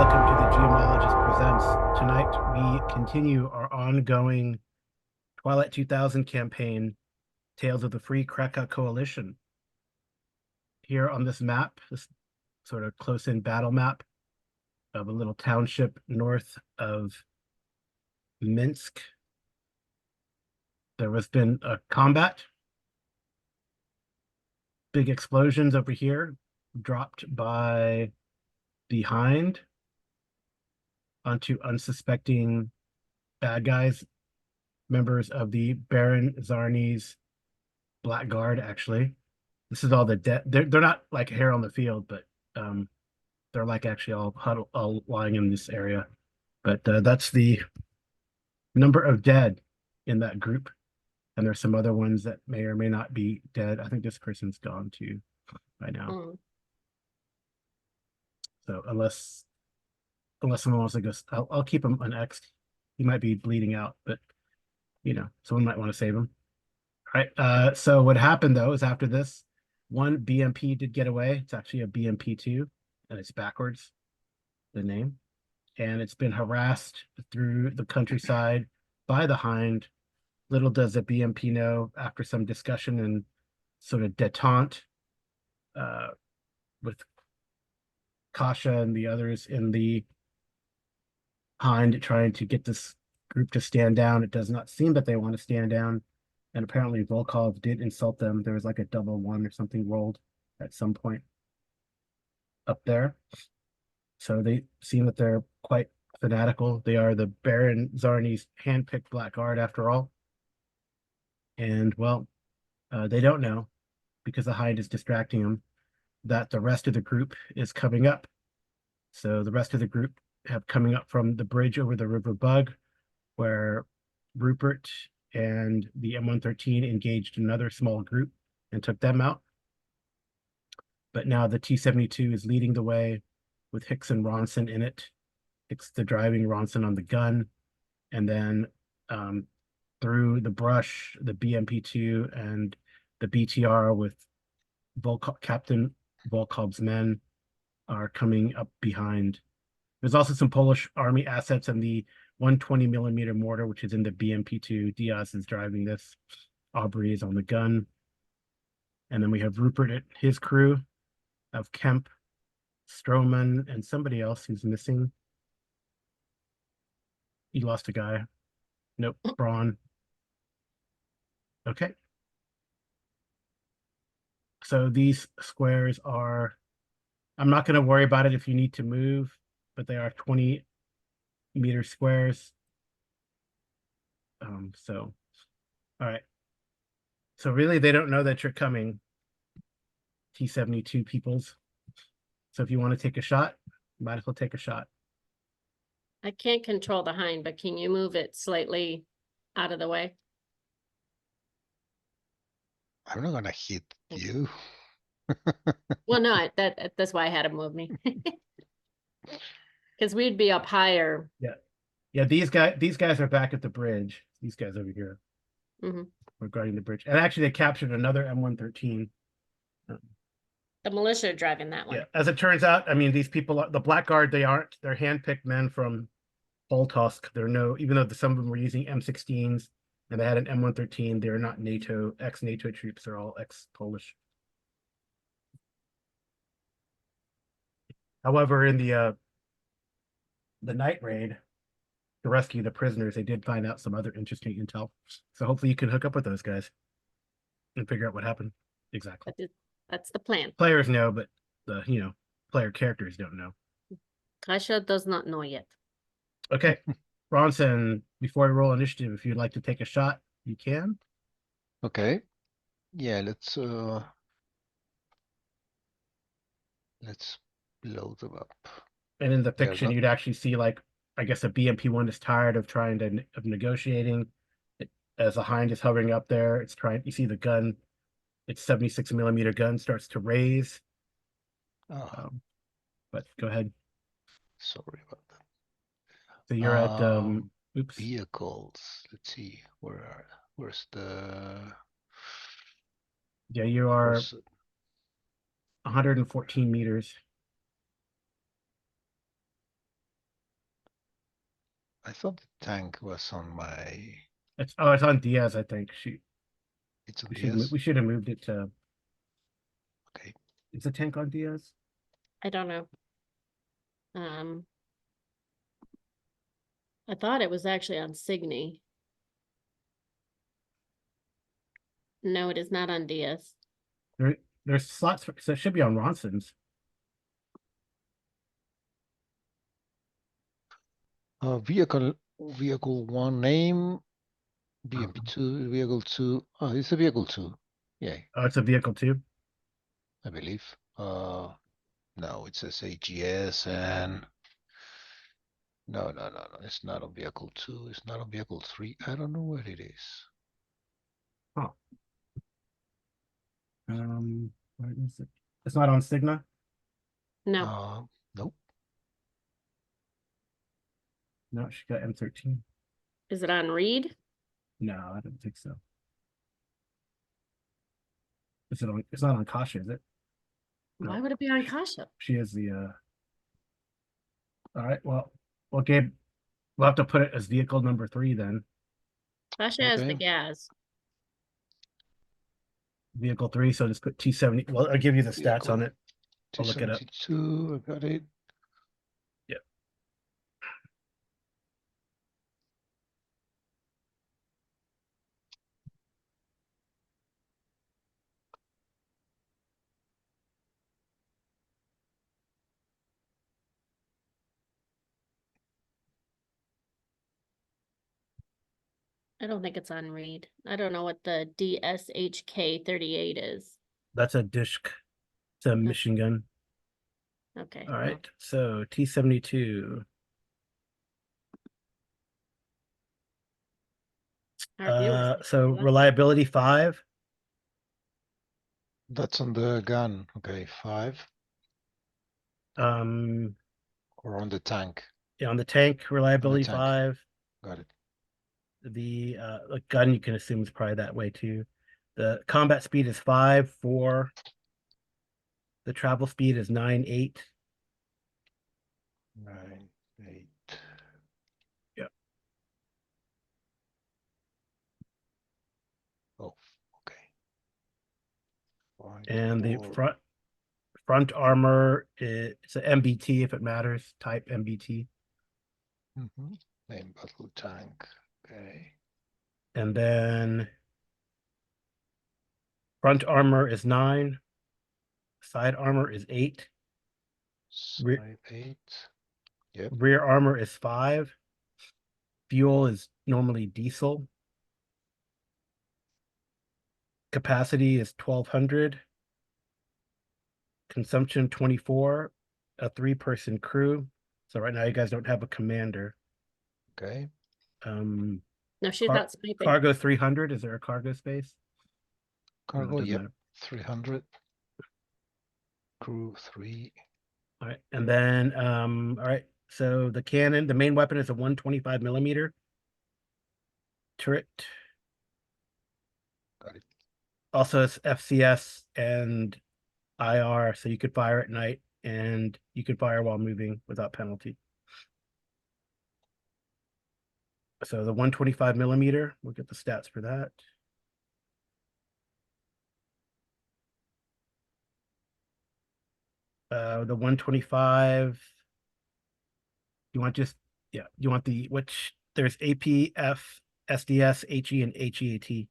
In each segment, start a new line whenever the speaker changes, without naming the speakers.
welcome to the Geomologist Presents. Tonight we continue our ongoing Twilight 2000 campaign, Tales of the Free Krakow Coalition. Here on this map, this sort of close-in battle map of a little township north of Minsk, there has been a combat. Big explosions over here, dropped by behind onto unsuspecting bad guys, members of the Baron Zarni's Blackguard. Actually, this is all the dead. They're not like here on the field, but they're like actually all lying in this area. But that's the number of dead in that group, and there's some other ones that may or may not be dead. I think this person's gone too by now. So unless someone wants to go, I'll keep him on X. He might be bleeding out, but you know, someone might want to save him. All right. So what happened though is after this, one BMP did get away. It's actually a BMP2, and it's backwards, the name. And it's been harassed through the countryside by the Hind. Little does the BMP know, after some discussion and sort of detente with Kasha and the others in the Hind trying to get this group to stand down. It does not seem that they want to stand down. And apparently Volkov did insult them. There was like a double one or something rolled at some point up there. So they seem that they're quite fanatical. They are the Baron Zarni's handpicked Blackguard after all. And well, they don't know, because the Hind is distracting them, that the rest of the group is coming up. So the rest of the group have coming up from the bridge over the River Bug, where Rupert and the M113 engaged another small group and took them out. But now the T-72 is leading the way with Hicks and Ronson in it. Hicks the driving, Ronson on the gun. And then through the brush, the BMP2 and the BTR with Captain Volkov's men are coming up behind. There's also some Polish army assets and the 120 millimeter mortar, which is in the BMP2. Diaz is driving this. Aubrey is on the gun. And then we have Rupert and his crew of Kemp, Stroman, and somebody else who's missing. He lost a guy. Nope, Braun. Okay. So these squares are, I'm not going to worry about it if you need to move, but they are 20-meter squares. So, all right. So really, they don't know that you're coming, T-72 peoples. So if you want to take a shot, you might as well take a shot.
I can't control the Hind, but can you move it slightly out of the way?
I'm not gonna hit you.
Well, no, that's why I had to move me. Because we'd be up higher.
Yeah, these guys are back at the bridge. These guys over here. Regarding the bridge. And actually they captured another M113.
The militia are driving that one.
Yeah, as it turns out, I mean, these people are the Blackguard, they're handpicked men from Poltosk. They're even though some of them were using M16s and they had an M113, they're not ex-NATO troops, they're all ex-Polish. However, in the night raid to rescue the prisoners, they did find out some other interesting intel. So hopefully you can hook up with those guys and figure out what happened. Exactly.
That's the plan.
Players know, but the player characters don't know.
Kasha does not know yet.
Okay. Bronson, before we roll initiative, if you'd like to take a shot, you can.
Okay. Yeah, let's load them up.
And in the fiction, you'd actually see, like, I guess a BMP1 is tired of negotiating. As the Hind is hovering up there, you see the gun, its 76 millimeter gun starts to raise. But go ahead.
Sorry about that.
So you're at oops.
Vehicles. Let's see. Where's the?
Yeah, you are 114 meters.
I thought the tank was on my,
It's on Diaz, I think.
it's on
We
DS.
should have moved it to.
Okay,
Is the tank on Diaz?
I don't know. I thought it was actually on Signy. No, it is not on DS.
There's slots for, so it should be on Ronson's.
vehicle one name, BMP2, vehicle two. Oh, it's a vehicle two. Yeah,
Oh, it's a vehicle too.
I believe. No, it says AGS and no. It's not on vehicle two. It's not on vehicle three. I don't know what it is.
Oh. Where is it? It's not on Signa.
No,
Nope.
No, she got M13.
is it on Reed?
No, I don't think so. Is it on? It's not on Kasha, is it? No.
Why would it be on Kasha?
She is the. All right. Well, Gabe, we'll have to put it as vehicle number 3 then.
Kasha has the
Okay.
gas.
Vehicle 3. So just put T70. Well, I'll give you the stats on
Vehicle
it. I'll look it up.
272. I got it.
Yep.
I don't think it's on Reed. I don't know what the DSHK 38 is.
That's a Dishk. It's a machine gun.
Okay.
All
well,
right. So T72.
our viewers can
So
see that.
reliability 5.
That's on the gun. Okay, 5.
Um,
Or on the tank.
yeah, on the tank, reliability
tank.
5.
Got it.
The gun you can assume is probably that way too. The combat speed is 5, 4. The travel speed is 9, 8.
9, 8.
Yep.
Oh, okay. 5,
And the
4.
front armor it's an MBT if it matters, type MBT.
Main battle tank. Okay.
And then front armor is 9. Side armor is 8.
Side 8. Yep.
Rear armor is 5. Fuel is normally diesel. Capacity is 1200. Consumption 24. A 3-person crew. So right now you guys don't have a commander.
Okay.
Um,
No, she's not sniping.
cargo 300. Is there a cargo space? No, it
Cargo,
doesn't
yep.
matter.
300. Crew 3.
All right, and then all right. So the cannon, the main weapon is a 125 millimeter turret.
Got it.
Also, it's FCS and IR, so you could fire at night and you could fire while moving without penalty. So the 125 millimeter, we'll get the stats for that. The 125. You want just you want the which there's APF, SDS, HE, and HEAT.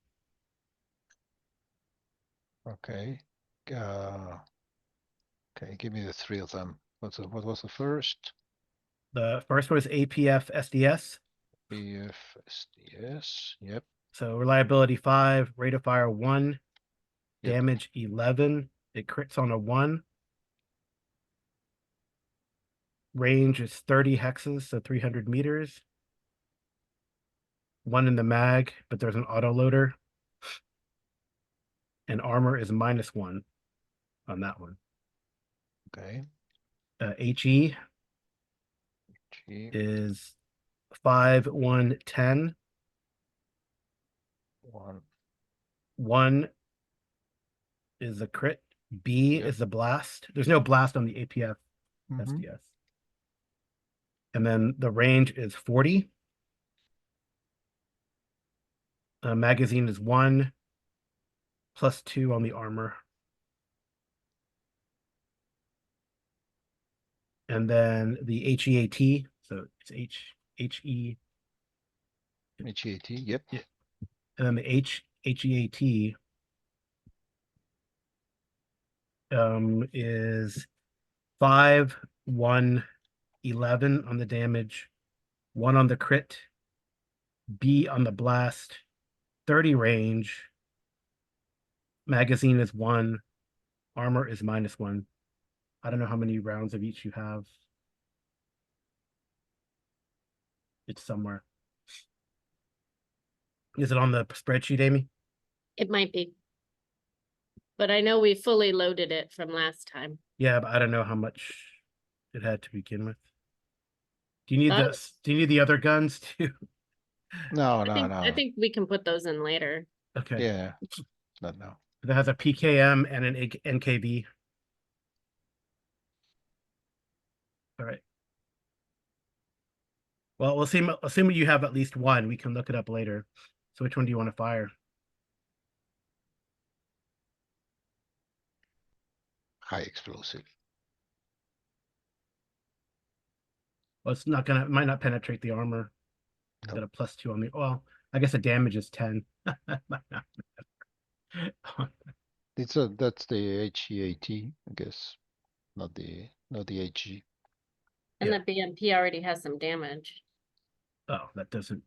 Okay. Okay, give me the 3 of them. What was the first?
The first one is APF SDS.
BFSDS. Yep.
So reliability 5, rate of fire 1,
Yep.
damage 11. It crits on a 1. Range is 30 hexes, so 300 meters. 1 in the mag, but there's an auto loader. And armor is -1 on that one.
Okay.
HE
G.
is 5, 1, 10.
1.
1 is a crit. B
Yep.
is the blast. There's no blast on the APF
Mhm.
SDS. And then the range is 40. Magazine is 1 plus 2 on the armor. And then the HEAT, so it's HE,
HEAT, yep.
Yeah. and then the HEAT is 5, 1, 11 on the damage, 1 on the crit, B on the blast, 30 range. Magazine is 1, armor is -1. I don't know how many rounds of each you have. It's somewhere. Is it on the spreadsheet, Amy?
It might be. But I know we fully loaded it from last time.
Yeah, but I don't know how much it had to begin with. Do you need
Uh,
this? Do you need the other guns too?
No,
I
no,
think I
no.
think we can put those in later.
Okay.
Yeah, not now.
That has a PKM and an NKV. All right. Well, we'll see. Assuming you have at least one, we can look it up later. So which one do you want to fire?
High explosive.
Well, it's not gonna, might not penetrate the armor.
No.
Got a +2 on the, well, I guess the damage is 10. Might not.
That's the HEAT, I guess. Not the HG.
And
Yeah.
the BMP already has some damage.
Oh, that doesn't.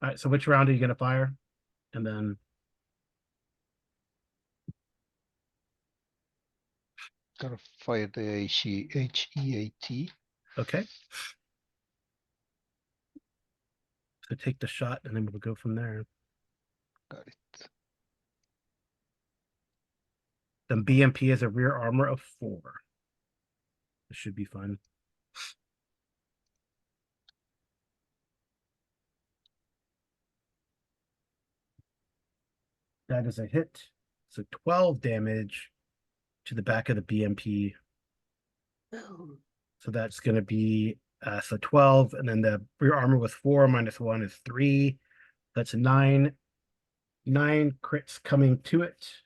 All right, so which round are you gonna fire? And then,
Gonna fire the HEAT.
okay. So take the shot and then we'll go from there.
Got it.
Then BMP is a rear armor of 4. This should be fun. That is a hit. So 12 damage to the back of the BMP.
Boom.
So that's going to be so 12, and then the rear armor with 4 -1 is 3. That's 9. 9 crits coming to it,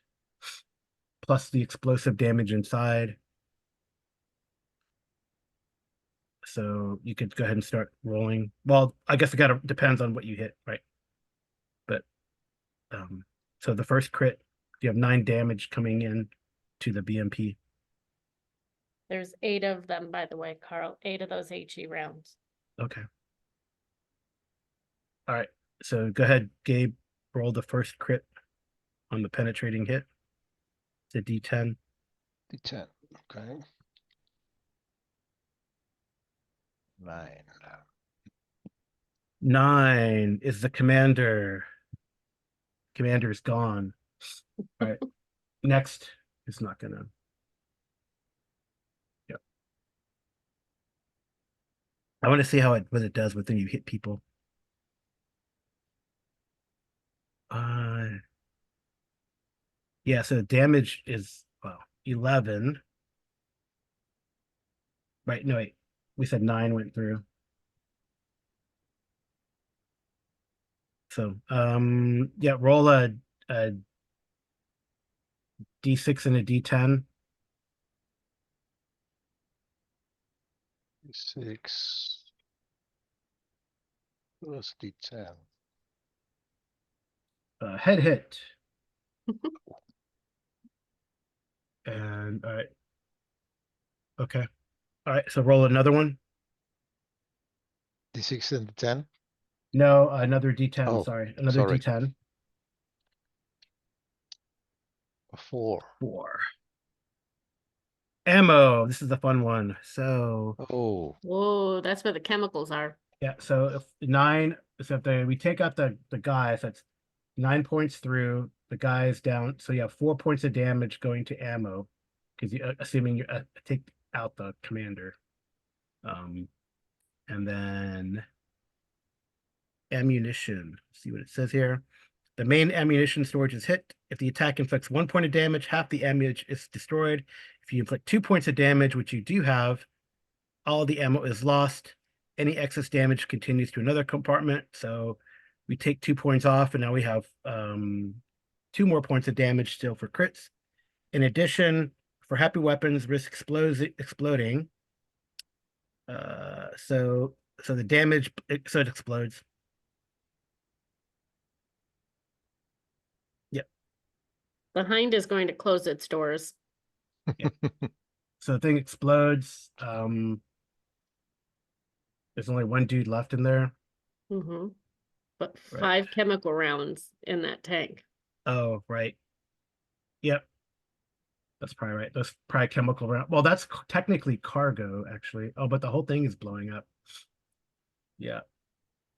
plus the explosive damage inside. So you could go ahead and start rolling. Well, I guess it gotta depends on what you hit, right? But so the first crit, you have 9 damage coming in to the BMP.
There's 8 of them, by the way, Carl. 8 of those HE rounds.
Okay. All right. So go ahead, Gabe. Roll the first crit on the penetrating hit. It's a D10.
D10. Okay. 9.
9 is the commander. Commander's gone. All right. Next is not gonna. Yep. I want to see what it does when you hit people. Yeah, so damage is 11. Right, no wait. We said 9 went through. So yeah, roll a D6 and a D10.
6 plus D10.
Head hit. And all right. Okay. All right, so roll another one.
D6 and D10.
No, another D10.
Oh,
Sorry, another
sorry.
D10.
4.
4. Ammo. This is the fun one. So
Oh,
Whoa, that's where the chemicals are.
yeah, so if 9, so if we take out the guys, that's 9 points through. The guys down. So you have 4 points of damage going to ammo, because you assuming you take out the commander. And then ammunition. See what it says here. The main ammunition storage is hit. If the attack inflicts 1 point of damage, half the ammunition is destroyed. If you inflict 2 points of damage, which you do have, all the ammo is lost. Any excess damage continues to another compartment. So We take 2 points off, and now we have 2 more points of damage still for crits. In addition, for happy weapons, risk exploding. So the damage, so it explodes. Yep.
The hind is going to close its doors.
So the thing explodes. There's only one dude left in there.
Mm-hmm. But
Right.
5 chemical rounds in that tank.
Oh, right. Yep. That's probably right. That's probably chemical round. Well, that's technically cargo, actually. Oh, but the whole thing is blowing up. Yeah.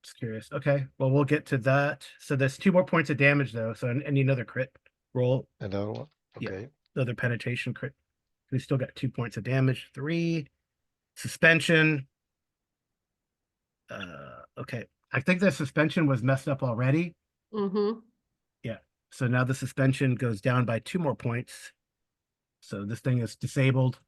Just curious. Okay. Well, we'll get to that. So there's 2 more points of damage, though. So I need another crit roll.
Another one.
Yeah.
Okay.
Another penetration crit. We still got 2 points of damage. 3. Suspension. Okay. I think the suspension was messed up already.
Mm-hmm.
Yeah. So now the suspension goes down by 2 more points. So this thing is disabled.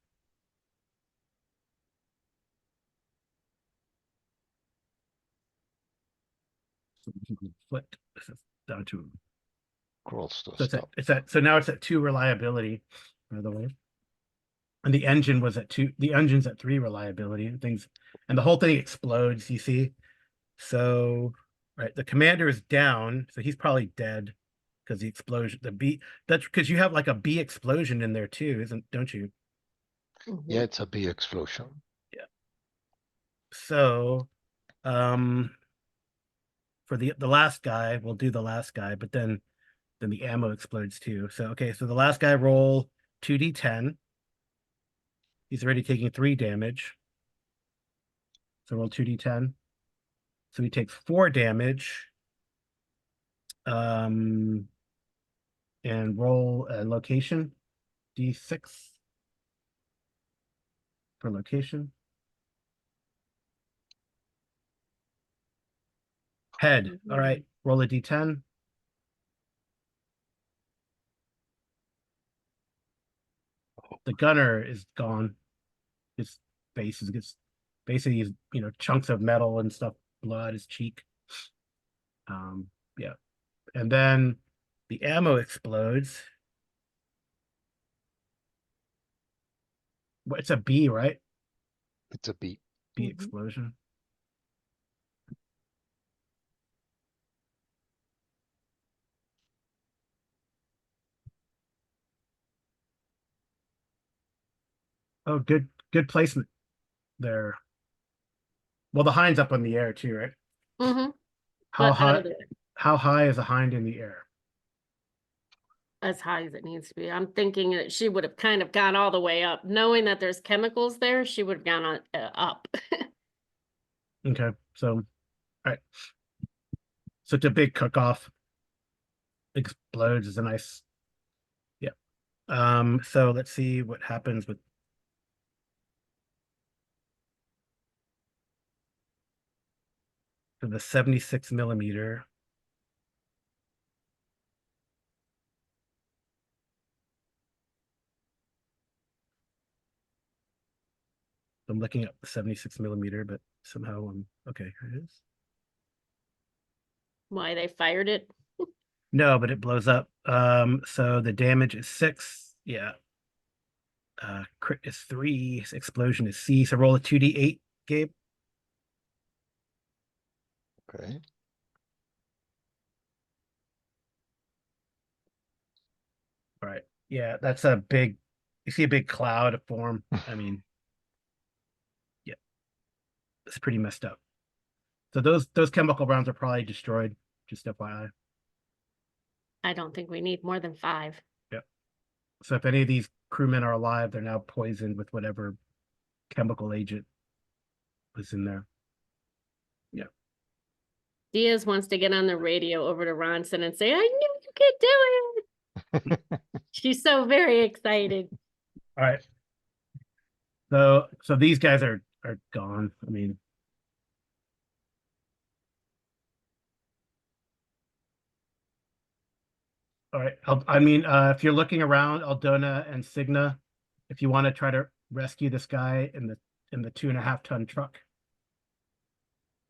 So we can flip this down to
Crawls to a
so
stop.
so now it's at 2 reliability, by the way. And the engine was at 2, the engine's at 3 reliability and things, and the whole thing explodes, you see. So right, the commander is down, so he's probably dead because the explosion, the B, that's because you have like a B explosion in there too, don't you?
Mm-hmm.
Yeah, it's a big explosion.
So for the last guy, we'll do the last guy, but then the ammo explodes too. So okay, so the last guy roll 2d10. He's already taking 3 damage. So roll 2d10. So he takes 4 damage. And roll a location. D6 for location. Head. All right. Roll a D10. The gunner is gone. His face gets basically he's chunks of metal and stuff, blood, his cheek. Yeah. And then the ammo explodes. It's a B, right?
It's a B.
B
Mhm.
explosion. Oh, good placement there. Well, the hind's up in the air too, right?
Mm-hmm.
How
But out
high?
of there,
How high is a hind in the air?
as high as it needs to be. I'm thinking that she would have kind of gone all the way up. Knowing that there's chemicals there, she would have gone on, up.
Okay, so all right. So it's a big cook-off. Explodes is a nice, yeah. So let's see what happens with the 76 millimeter. I'm looking up the 76 millimeter, but somehow I'm okay. Here it is.
Why they fired it?
No, but it blows up. So the damage is 6. Yeah. Crit is 3. Explosion is C. So roll a 2d8, Gabe.
Okay.
All right. Yeah, that's a big. You see a big cloud form. I mean, yeah, it's pretty messed up. So those chemical rounds are probably destroyed. Just FYI.
I don't think we need more than 5.
Yep. So if any of these crewmen are alive, they're now poisoned with whatever chemical agent was in there. Yeah.
Diaz wants to get on the radio over to Ronson and say, I knew you could do it. She's so very excited.
All right. So these guys are gone. I mean, all right. If you're looking around Aldona and Signa, if you want to try to rescue this guy in the 2.5-ton truck,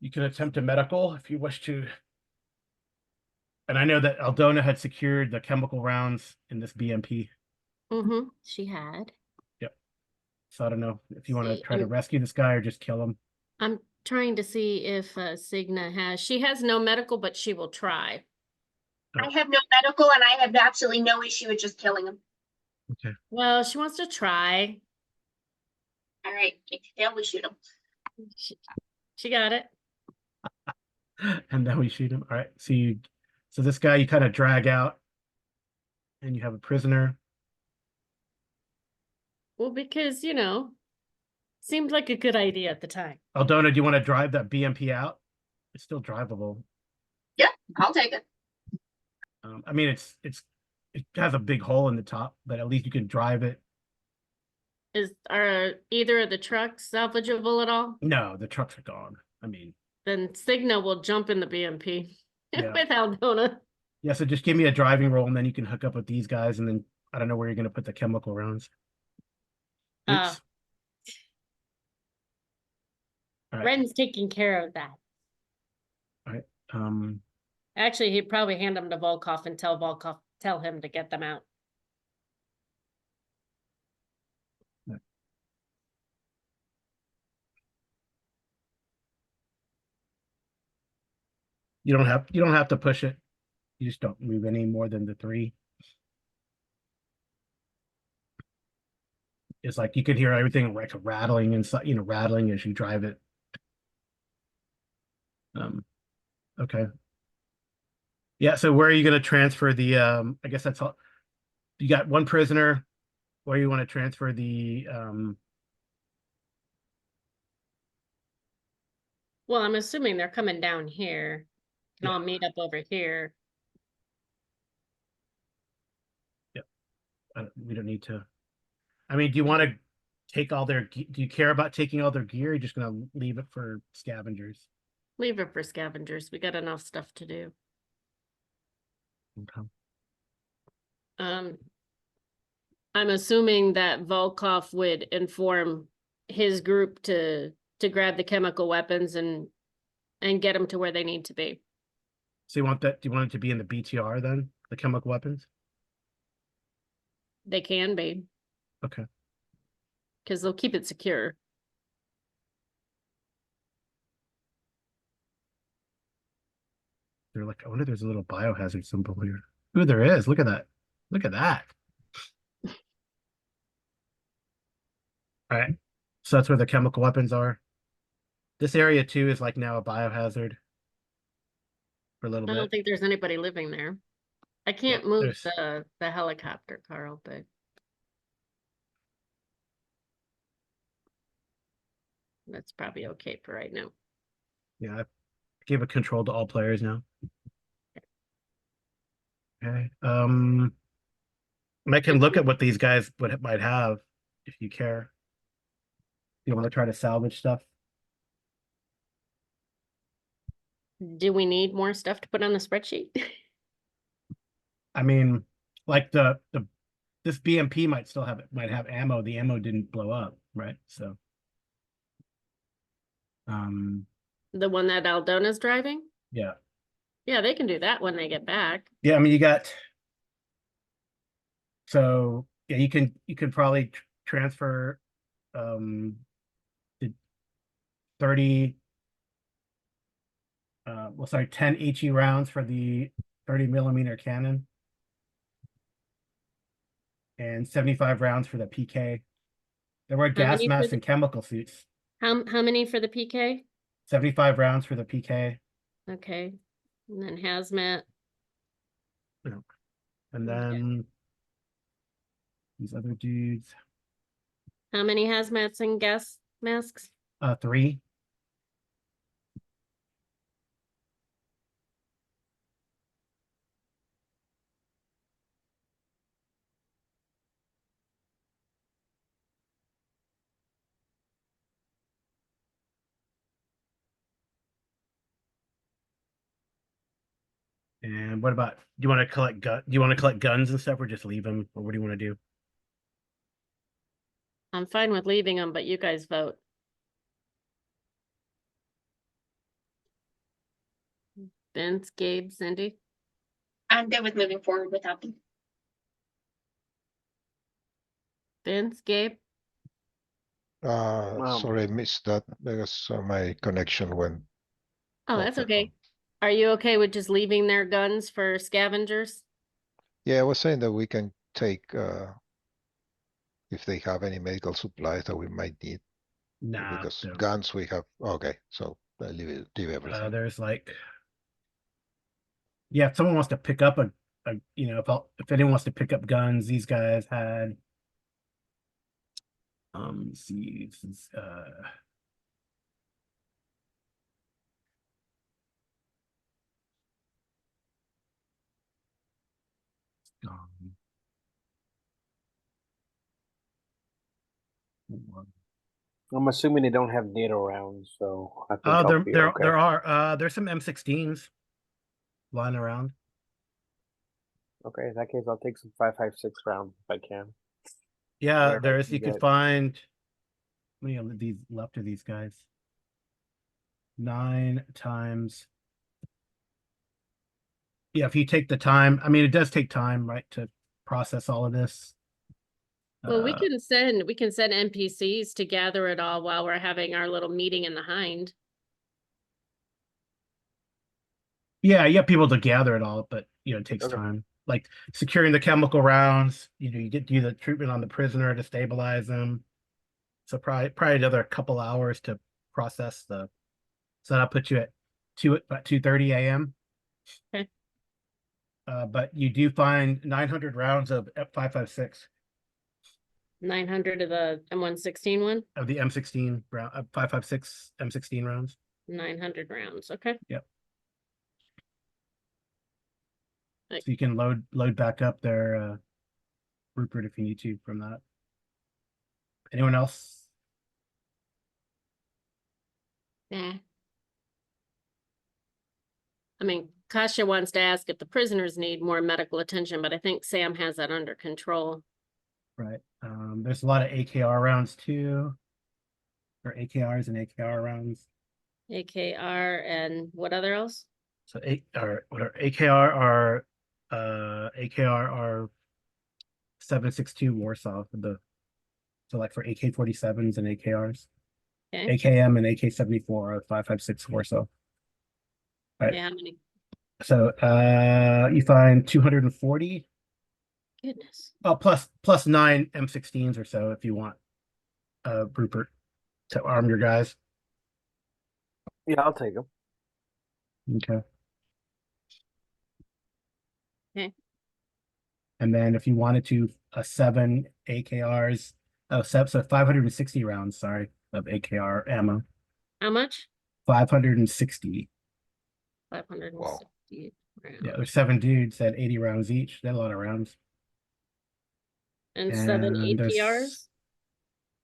you can attempt a medical if you wish to And I know that Aldona had secured the chemical rounds in this BMP.
Mm-hmm, she had.
So I don't know if you want to
See,
try to rescue this guy or just kill him.
I'm trying to see if Signa has, she has no medical, but she will try.
I have no medical and I have absolutely no issue with just killing him.
Okay.
Well, she wants to try.
All right, if you fail, we shoot him.
She got it.
And then we shoot him. All right. So this guy you kind of drag out and you have a prisoner.
Well, because, you know, seemed like a good idea at the time.
Aldona, do you want to drive that BMP out? It's still drivable.
Yeah, I'll take it.
I mean, it has a big hole in the top, but at least you can drive it.
Are either of the trucks salvageable at all?
No, the trucks are gone. I mean,
Then Signa will jump in the BMP
Yeah.
with Aldona.
yeah. So just give me a driving roll, and then you can hook up with these guys, and then I don't know where you're going to put the chemical rounds.
Uh,
Oops. All right.
Ren's taking care of that.
Um,
Actually, he'd probably hand them to Volkov and tell him to get them out.
you don't have to push it. You just don't move any more than the 3. It's like you can hear everything like rattling inside, rattling as you drive it. Okay. Yeah, so where are you going to transfer the I guess that's all. You got one prisoner. Where you want to transfer the
Well, I'm assuming they're coming down here. Can all meet up over here.
we don't need to. I mean, do you want to take all their do you care about taking all their gear? Or you're just going to leave it for scavengers.
Leave it for scavengers. We got enough stuff to do.
Okay.
I'm assuming that Volkov would inform his group to grab the chemical weapons and get them to where they need to be.
So you want that? Do you want it to be in the BTR then? The chemical weapons?
They can be,
Okay.
because they'll keep it secure.
They're like, I wonder if there's a little biohazard symbol here. Ooh, there is. Look at that. Look at that. All right. So that's where the chemical weapons are. This area too is like now a biohazard for a little
I don't
bit.
think there's anybody living there. I can't
Well,
move the helicopter, Carl, but that's probably okay for right now.
Yeah, I gave a control to all players now. Okay. I can look at what these guys might have if you care. You want to try to salvage stuff?
Do we need more stuff to put on the spreadsheet?
I mean, like this BMP might have ammo. The ammo didn't blow up, right? So
The one that Aldona's driving?
yeah.
Yeah, they can do that when they get back.
Yeah, I mean you got so yeah, you can probably transfer the 30 well sorry 10 HE rounds for the 30mm cannon and 75 rounds for the PK. There were gas
many for
masks
the-
and chemical suits.
How many for the PK?
75 rounds for the PK.
Okay. And then hazmat.
And
Okay.
then these other dudes.
How many hazmats and gas masks?
3. And what about, do you want to collect guns and stuff or just leave them? Or what do you want to do?
I'm fine with leaving them, but you guys vote. Vince, Gabe, Cindy.
I'm good with moving forward without them.
Vince, Gabe?
Sorry, I missed that because my connection went.
Oh, that's
off.
okay. Are you okay with just leaving their guns for scavengers?
Yeah, I was saying that we can take, if they have any medical supplies that we might need,
Nah,
because
no.
guns we have, okay, so I leave everything.
There's like, yeah, if someone wants to pick up you know, if anyone wants to pick up guns, these guys had, let me see, this is, gone.
I'm assuming they don't have NATO rounds, so I think
Oh,
I'll be okay.
there's some M16s lying around.
Okay, in that case, I'll take some 5.56 rounds if I can.
Yeah,
Whatever I
there's,
can
you could
get.
find, how many of these left of these guys? 9 times. Yeah, if you take the time, I mean, it does take time, right, to process all of this.
Well, we
Uh,
can send NPCs to gather it all while we're having our little meeting in the Hind.
Yeah, you have people to gather it all, but you know, it takes
Okay.
time. Like securing the chemical rounds, you know, you do the treatment on the prisoner to stabilize them. So probably another couple hours to process the. So that'll put you at about 2:30 a.m.
Okay.
But you do find 900 rounds of F556
900 of the M116 one,
of the M16 round, 556 M16 rounds.
900 rounds, okay?
So you can load back up their Rupert if you need to from that. Anyone else?
Yeah. I mean, Kasha wants to ask if the prisoners need more medical attention, but I think Sam has that under control.
Right. There's a lot of AKR rounds too, or AKRs and AKR rounds.
AKR and what other else?
So AKR are 7.62 Warsaw for so like for AK-47s and AKRs.
Okay.
AKM and AK-74 are 5.56 Warsaw. Right.
Yeah, how many?
So you find 240.
Goodness.
Oh, plus 9 M16s or so if you want Rupert to arm your guys.
Yeah, I'll take them.
Okay.
Okay.
And then if you wanted to 7 AKRs, so 560 rounds, sorry, of AKR ammo.
How much?
560.
560 rounds.
Yeah, there's 7 dudes at 80 rounds each. That's a lot of rounds.
And 7
And there's-
APRs?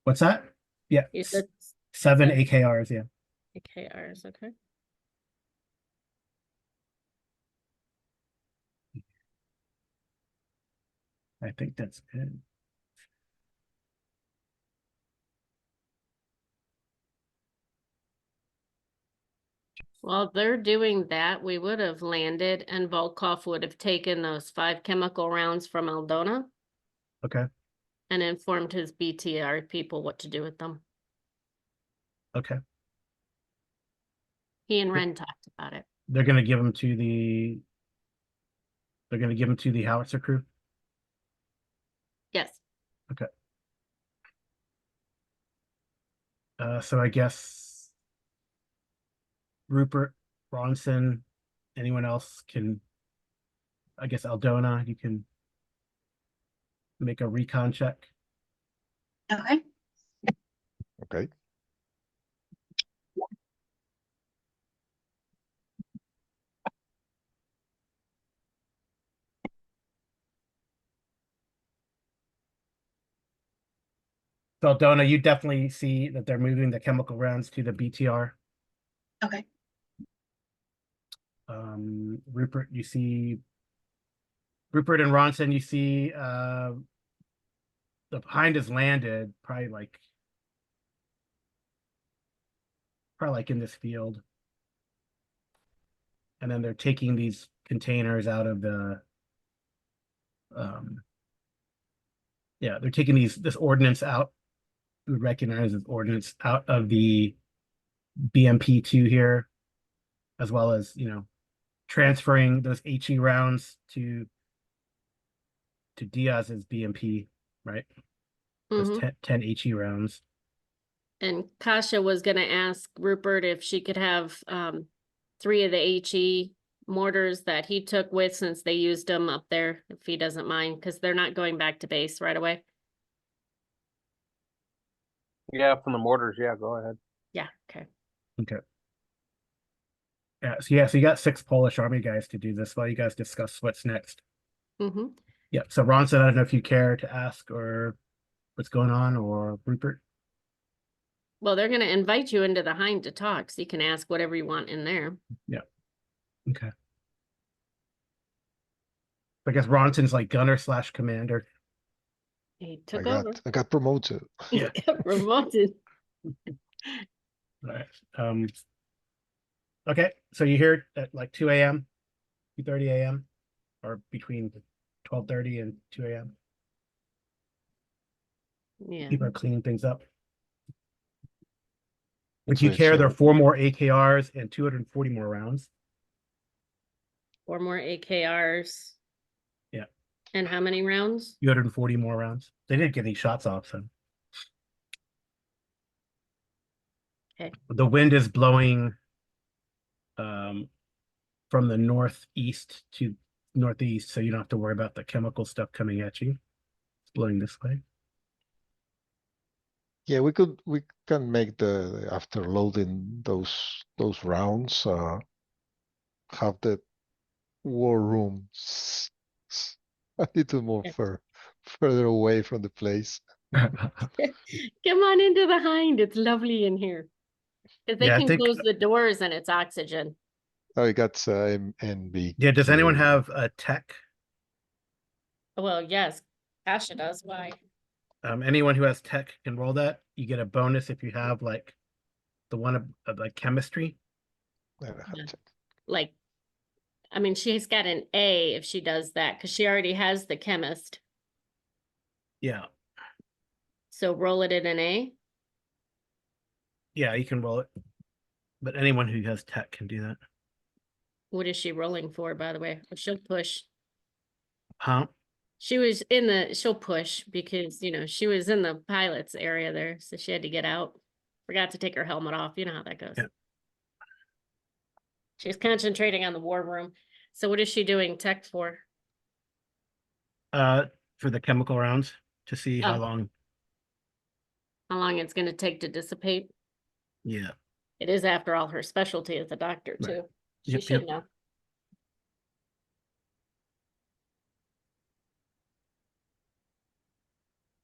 What's that? Yeah.
You said
7
seven.
AKRs, yeah.
AKRs, okay.
I think that's good.
While they're doing that, we would have landed and Volkov would have taken those 5 chemical rounds from Aldona
Okay.
and informed his BTR people what to do with them.
Okay.
He and Ren talked about it.
They're gonna give them to the howitzer crew.
Yes.
So I guess Rupert, Ronson, anyone else can, I guess Aldona, you can make a recon check.
Okay.
Okay,
So Aldona, you definitely see that they're moving the chemical rounds to the BTR.
Okay.
Rupert and Ronson, you see the Hind has landed probably like in this field. And then they're taking these containers out of the yeah, they're taking this ordnance out. We recognize this ordnance out of the BMP2 here, as well as, you know, transferring those HE rounds to Diaz's BMP, right? Those
Mhm.
10 HE rounds.
And Kasha was gonna ask Rupert if she could have 3 of the HE mortars that he took with, since they used them up there, if he doesn't mind, because they're not going back to base right away.
Yeah, from the mortars, yeah, go ahead.
Yeah, okay.
Okay. Yeah, so you got 6 Polish army guys to do this while you guys discuss what's next.
Mm-hmm.
Yeah, so Ronson, I don't know if you care to ask or what's going on, or Rupert.
Well, they're gonna invite you into the Hind to talk, so you can ask whatever you want in there.
Okay. I guess Ronson's like gunner / commander.
He took over.
I got promoted.
He got promoted.
All right. Okay, so you're here at like 2 a.m., 2:30 a.m., or between 12:30 and 2 a.m.
Yeah.
People are cleaning things up. If
So
you care, there are
it's,
4 more AKRs and 240 more rounds.
4 more AKRs.
Yeah.
And how many rounds?
240 more rounds. They didn't get any shots off, so.
Okay.
The wind is blowing from the northeast to northeast, so you don't have to worry about the chemical stuff coming at you. It's blowing this way.
yeah, we can make the after loading those rounds, have the war room a little more further away from the place.
Come on into the Hind. It's lovely in here. Because they
Yeah, I
can
think-
close the doors and it's oxygen.
Oh, I got MB.
Yeah, does anyone have a tech?
Well, yes, Asha does. Why?
Anyone who has tech can roll that. You get a bonus if you have like the one of like chemistry.
Yeah. Like, I mean, she's got an A if she does that, because she already has the chemist.
Yeah,
So roll it at an A.
yeah, you can roll it. But anyone who has tech can do that.
What is she rolling for, by the way? Oh, she'll push.
Huh?
She was in she'll push because, you know, she was in the pilot's area there, so she had to get out. Forgot to take her helmet off. You know how that goes.
Yeah.
She's concentrating on the war room. So what is she doing tech for?
For the chemical rounds to see how
Oh.
long.
How long it's going to take to dissipate?
Yeah.
It is, after all, her specialty as a doctor,
Right.
too. She
Yep,
should
yep.
know.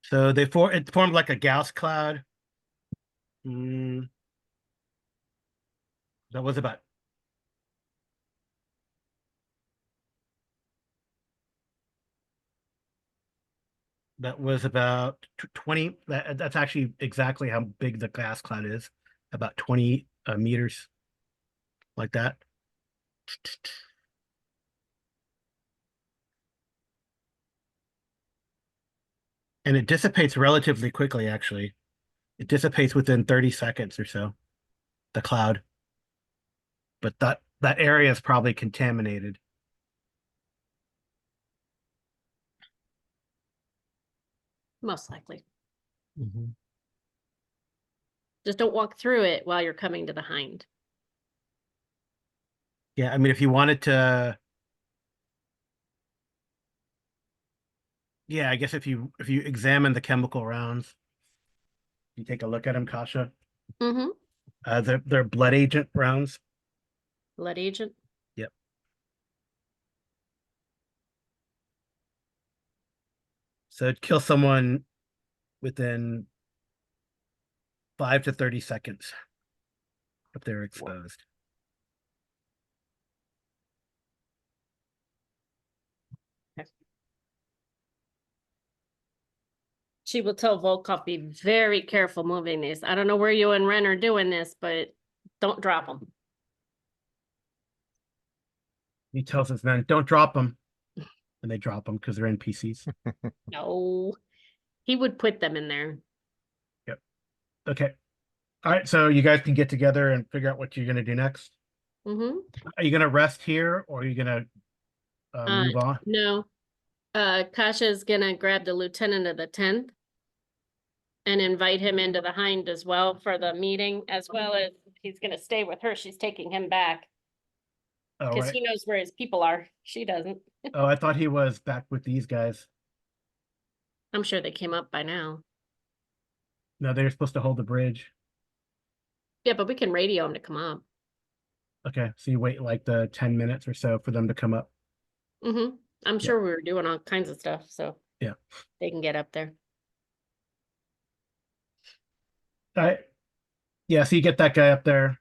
So it formed like a Gauss cloud. That was about that was about 20. That's actually exactly how big the gas cloud is. About 20 meters, like that. And it dissipates relatively quickly, actually. It dissipates within 30 seconds or so, the cloud. But that area is probably contaminated.
Most likely.
Mhm.
Just don't walk through it while you're coming to the Hind.
Yeah, I mean, if you wanted to, yeah, I guess if you examine the chemical rounds, you take a look at them, Kasha.
Mm-hmm.
They're blood agent rounds.
Lead agent.
Yep. So it'd kill someone within 5 to 30 seconds if they're exposed.
She will tell Volkov, be very careful moving these. I don't know where you and Ren are doing this, but don't drop them.
He tells his men, "Don't drop them," and they drop them because they're NPCs.
No, he would put them in there.
Okay. All right. So you guys can get together and figure out what you're gonna do next.
Mm-hmm.
Are you gonna rest here, or are you gonna move on?
No. Kasha's gonna grab the lieutenant of the 10th and invite him into the Hind as well for the meeting, as well as he's gonna stay with her. She's taking him back
Oh,
because
right.
he knows where his people are. She doesn't.
Oh, I thought he was back with these guys.
I'm sure they came up by now.
No, they were supposed to hold the bridge.
Yeah, but we can radio him to come up.
Okay, so you wait like the 10 minutes or so for them to come up.
Mm-hmm. I'm sure we were doing all kinds of stuff, so
Yeah.
they can get up there.
All right. Yeah, so you get that guy up there.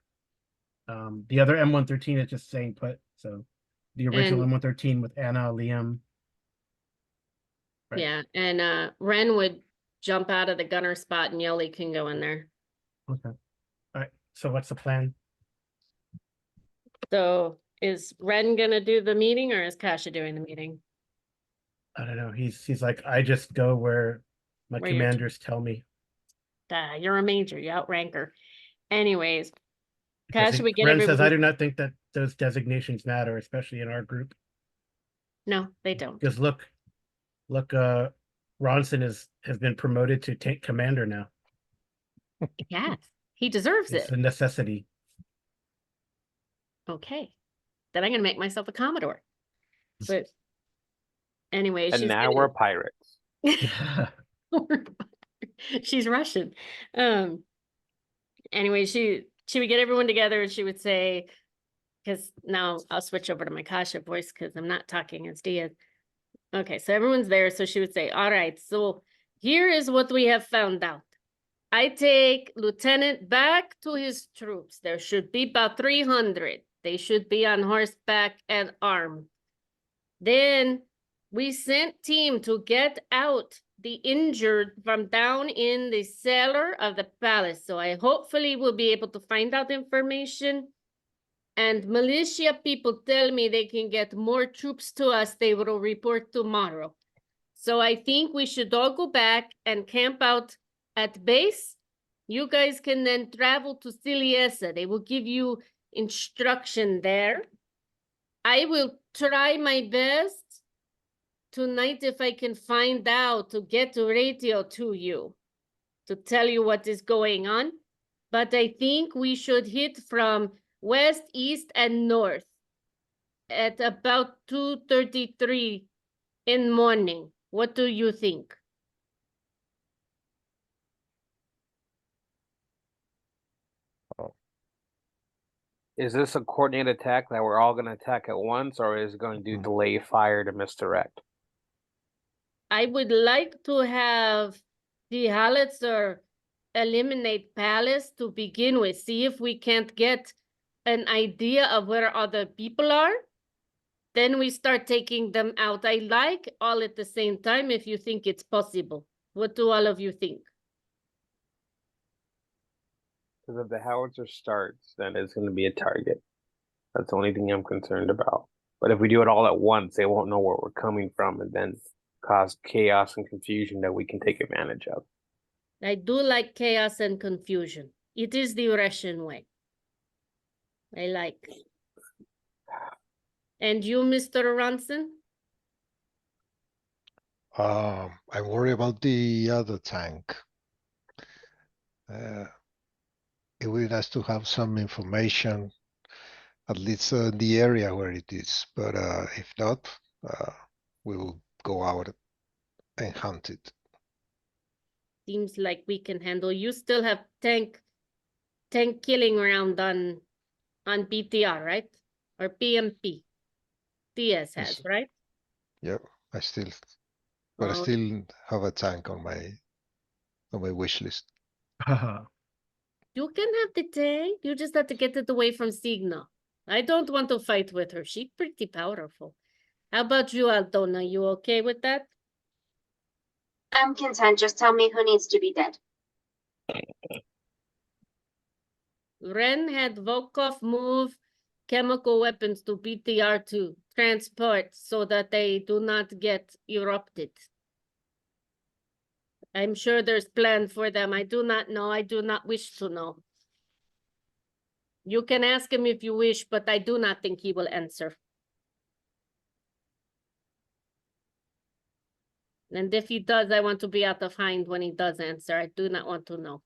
The other M113 is just staying put. So the original
And-
M113 with Anna, Liam. Right.
Yeah, and Ren would jump out of the gunner spot and Yelly can go in there.
Okay. All right. So what's the plan?
So is Ren gonna do the meeting or is Kasha doing the meeting?
I don't know. He's like, I just go where my
Where you're-
commanders tell me.
You're a major, you outrank her. Anyways,
Because
Kasha, we get
Ren says, I
everybody.
do not think that those designations matter, especially in our group.
No, they don't.
Because look, Ronson has been promoted to tank commander now.
Yes, he deserves
It's
it.
a necessity.
Okay, then I'm gonna make myself a Commodore. But anyway,
And
she's
now
gonna-
we're pirates.
she's Russian. Anyway, she would get everyone together and she would say, because now I'll switch over to my Kasha voice because I'm not talking as Diaz. Okay, so everyone's there. So she would say, all right, so here is what we have found out. I take Lieutenant back to his troops. There should be about 300. They should be on horseback and armed. Then we sent team to get out the injured from down in the cellar of the palace. So I hopefully will be able to find out information. And militia people tell me they can get more troops to us. They will report tomorrow. So I think we should all go back and camp out at base. You guys can then travel to Siliesa. They will give you instruction there. I will try my best tonight if I can find out to get a radio to you to tell you what is going on. But I think we should hit from west, east, and north at about 2:33 in morning. What do you think?
Is this a coordinated attack that we're all gonna attack at once, or is it going to do delay fire to misdirect?
I would like to have the Howitzer eliminate Palace to begin with. See if we can't get an idea of where other people are. Then we start taking them out. I like all at the same time if you think it's possible. What do all of you think?
Because if the howitzer starts, then it's gonna be a target. That's the only thing I'm concerned about. But if we do it all at once, they won't know where we're coming from and then cause chaos and confusion that we can take advantage of.
I do like chaos and confusion. It is the Russian way. I like. And you, Mr. Ronson?
I worry about the other tank. It would be nice to have some information, at least in the area where it is. But if not, we will go out and hunt it.
Seems like we can handle. You still have tank killing round on BTR, right? Or BMP. DS has,
Yes.
right?
Yep, I still
Oh,
have a tank on my wish list.
you can have the tank. You just have to get it away from Signal. I don't want to fight with her. She's pretty powerful. How about you, Aldona? You okay with that?
I'm content. Just tell me who needs to be dead.
Ren had Volkov move chemical weapons to BTR to transport so that they do not get erupted. I'm sure there's plan for them. I do not know. I do not wish to know. You can ask him if you wish, but I do not think he will answer. And if he does, I want to be out of hand when he does answer. I do not want to know.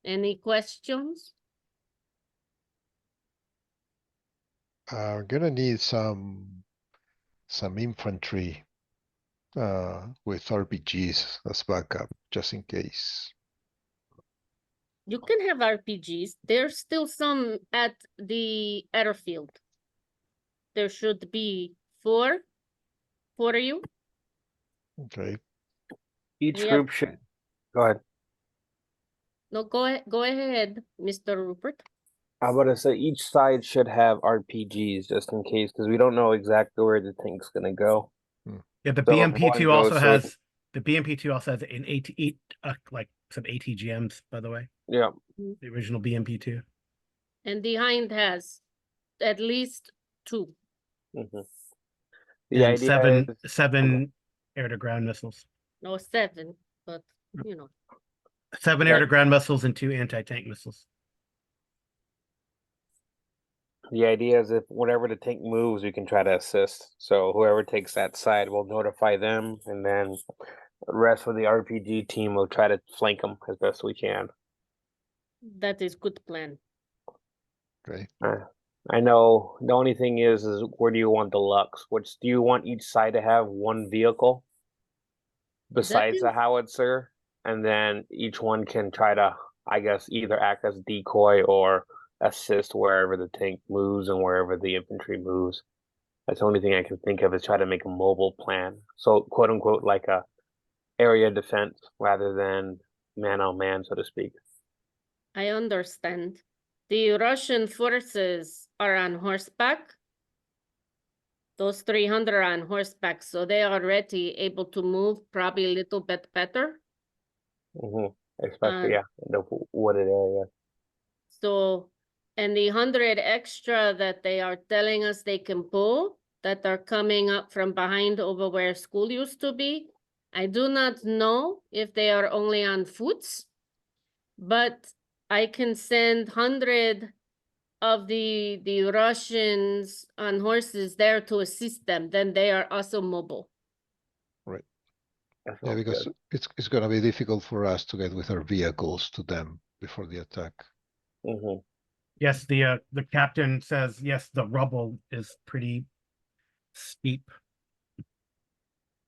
Any questions?
We're gonna need some infantry with RPGs as backup, just in case.
You can have RPGs. There's still some at the airfield. There should be four for you.
Okay.
Each
We have-
group should, go ahead.
No, go ahead, Mr. Rupert.
I'm about to say each side should have RPGs just in case, because we don't know exactly where the tank's gonna go.
Yeah, the
So if
BMP2
one
also
goes,
has an like some ATGMs, by the way.
Yeah,
The original BMP2.
And the Hind has at least two.
mhm.
And
The idea is
seven air-to-ground missiles.
No, seven, but you know.
7
Okay.
air-to-ground missiles and 2 anti-tank missiles.
if whenever the tank moves, we can try to assist. So whoever takes that side will notify them, and then the rest of the RPG team will try to flank them as best we can.
That is good plan.
Okay.
I know the only thing is where do you want the Lux? Which do you want each side to have one vehicle besides
is-
the howitzer, and then each one can try to, I guess, either act as decoy or assist wherever the tank moves and wherever the infantry moves. That's the only thing I can think of is try to make a mobile plan. So quote unquote like a area defense rather than man on man, so to speak.
I understand. The Russian forces are on horseback. Those 300 are on horseback, so they are already able to move probably a little bit better.
Especially in the wooded area.
So, and the 100 extra that they are telling us they can pull, that are coming up from behind over where school used to be, I do not know if they are only on foot, but I can send 100 of the Russians on horses there to assist them. Then they are also mobile.
That
Yeah,
sounds
because
good.
it's gonna be difficult for us to get with our vehicles to them before the attack.
Yes, the captain says yes, the rubble is pretty steep.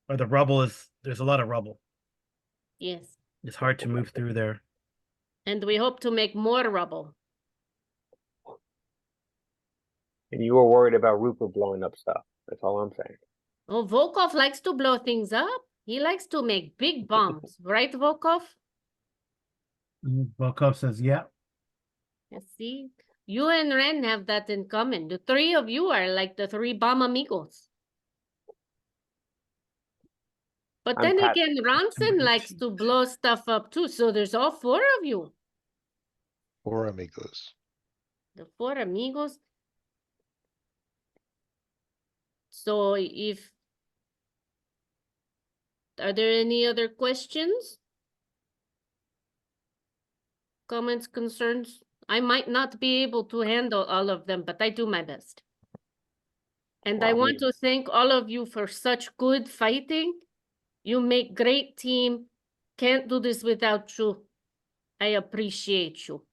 Or there's a lot of rubble.
Yes.
It's hard to move through there.
And we hope to make more rubble.
And you were worried about Rupert blowing up stuff. That's all I'm saying.
Oh, Volkov likes to blow things up. He likes to make big bombs, right, Volkov?
Volkov says, yeah.
Yes, see, you and Ren have that in common. The three of you are like the 3 bomb amigos. But
I'm
then
Pat-
again, Ronson likes to blow stuff up too. So there's all 4 of you.
Or amigos.
The 4 amigos. So are there any other questions? Comments, concerns? I might not be able to handle all of them, but I do my best. And I
Well,
want to thank all of you for such good fighting. You make great team. Can't do this without you. I appreciate you.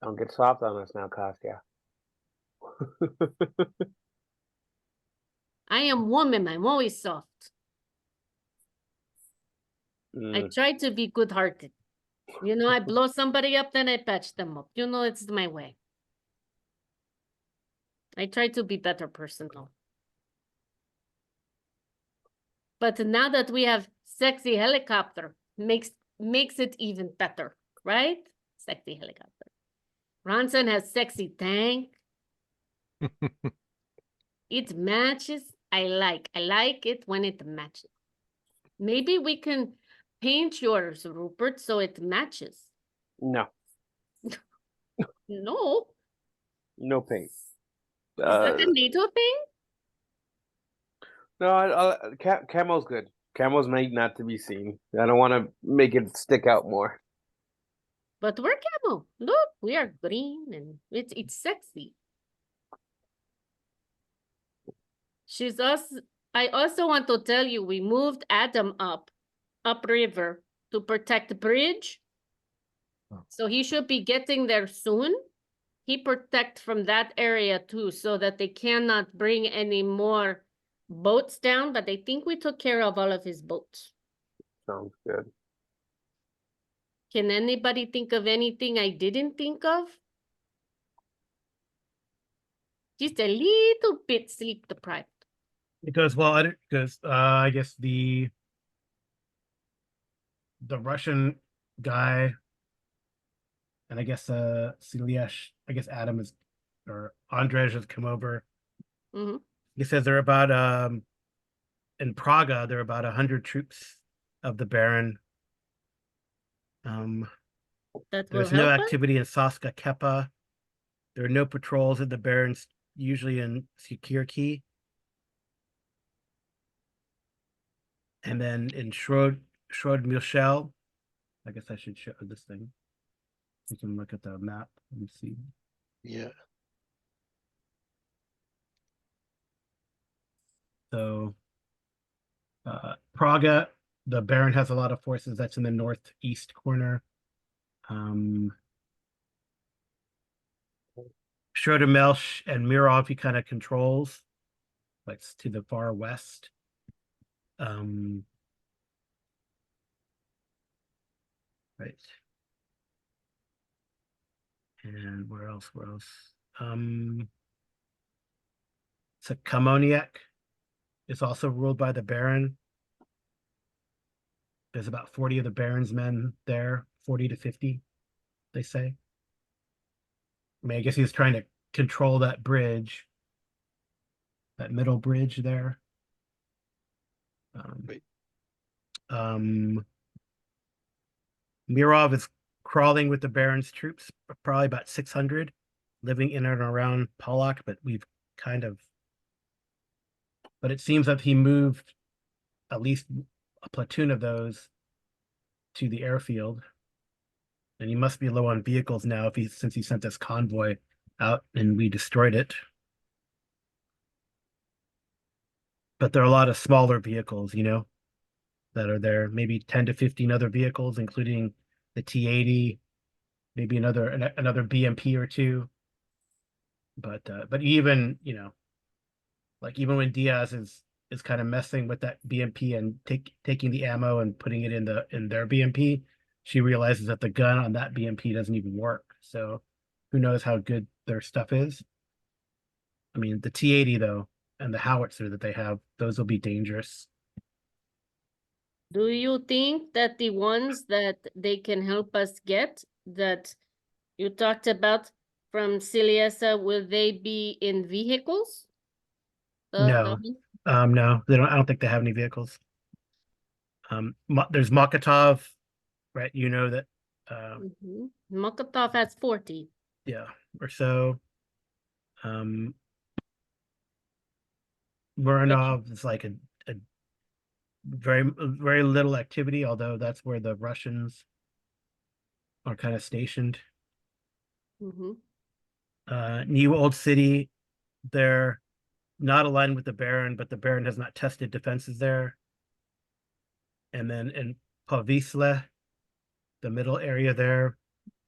Don't get soft on us now, Kostya.
I am woman. I'm always soft. I try to be good-hearted. You know, I blow somebody up, then I patch them up. You know, it's my way. I try to be better person though. But now that we have sexy helicopter, makes it even better, right? Sexy helicopter. Ronson has sexy tank. It matches. I like it when it matches. Maybe we can paint yours, Rupert, so it matches.
No.
No,
No pink.
is that the NATO thing?
No, camo's good. Camo's made not to be seen. I don't want to make it stick out more.
But we're camo. Look, we are green and it's sexy. She's us. I also want to tell you we moved Adam upriver to protect the bridge.
Oh.
So he should be getting there soon. He protect from that area too, so that they cannot bring any more boats down, but I think we took care of all of his boats.
Sounds good.
Can anybody think of anything I didn't think of? Just a little bit sleep deprived.
Because well, I guess the Russian guy, and I guess Siliesh, I guess Adam is, or Andrzej has come over.
Mhm.
He says they're about in Praga, there are about 100 troops of the Baron.
That will
There's no
help us.
activity in Saska Kepa. There are no patrols in the Barons, usually in Sikirki. And then in Schrod Michel, I guess I should show this thing. You can look at the map. Let me see.
Yeah.
So Praga, the Baron has a lot of forces. That's in the northeast corner. Schroeder-Melch and Mirov he kind of controls. Like to the far west. Right. And where else? So Kamoniak is also ruled by the Baron. There's about 40 of the Baron's men there, 40 to 50, they say. I mean, I guess he's trying to control that bridge, that middle bridge there.
Wait.
Mirov is crawling with the Baron's troops, probably about 600, living in and around Pollock, but but it seems that he moved at least a platoon of those to the airfield. And he must be low on vehicles now since he sent this convoy out and we destroyed it. But there are a lot of smaller vehicles, that are there. Maybe 10 to 15 other vehicles, including the T-80, maybe another BMP or two. But even, like even when Diaz is kind of messing with that BMP and taking the ammo and putting it in their BMP, she realizes that the gun on that BMP doesn't even work. So who knows how good their stuff is? I mean, the T-80 though, and the howitzer that they have, those will be dangerous.
Do you think that the ones that they can help us get that you talked about from Siliesa, will they be in vehicles?
No, no, they don't. I don't think they have any vehicles. There's Mokotov, right? You know that,
Mokotov has 40.
yeah, or so. Muranov is like a very little activity, although that's where the Russians are kind of stationed. New Old City, they're not aligned with the Baron, but the Baron has not tested defenses there. And then in Povisle, the middle area there,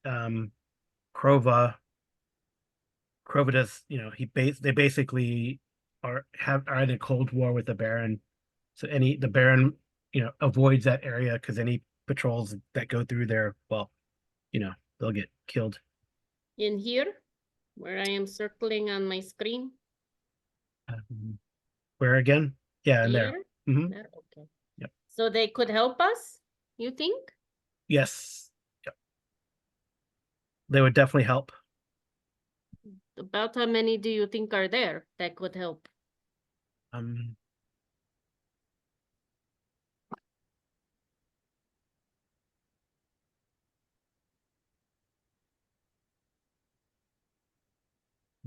Krova does, they basically are in a cold war with the Baron. So the Baron, avoids that area because any patrols that go through there, well, they'll get killed.
In here, where I am circling on my screen.
Where again? Yeah, in there.
Here?
Mhm.
There, okay.
Yep.
So they could help us, you think?
Yes. Yep. They would definitely help.
About how many do you think are there that could help?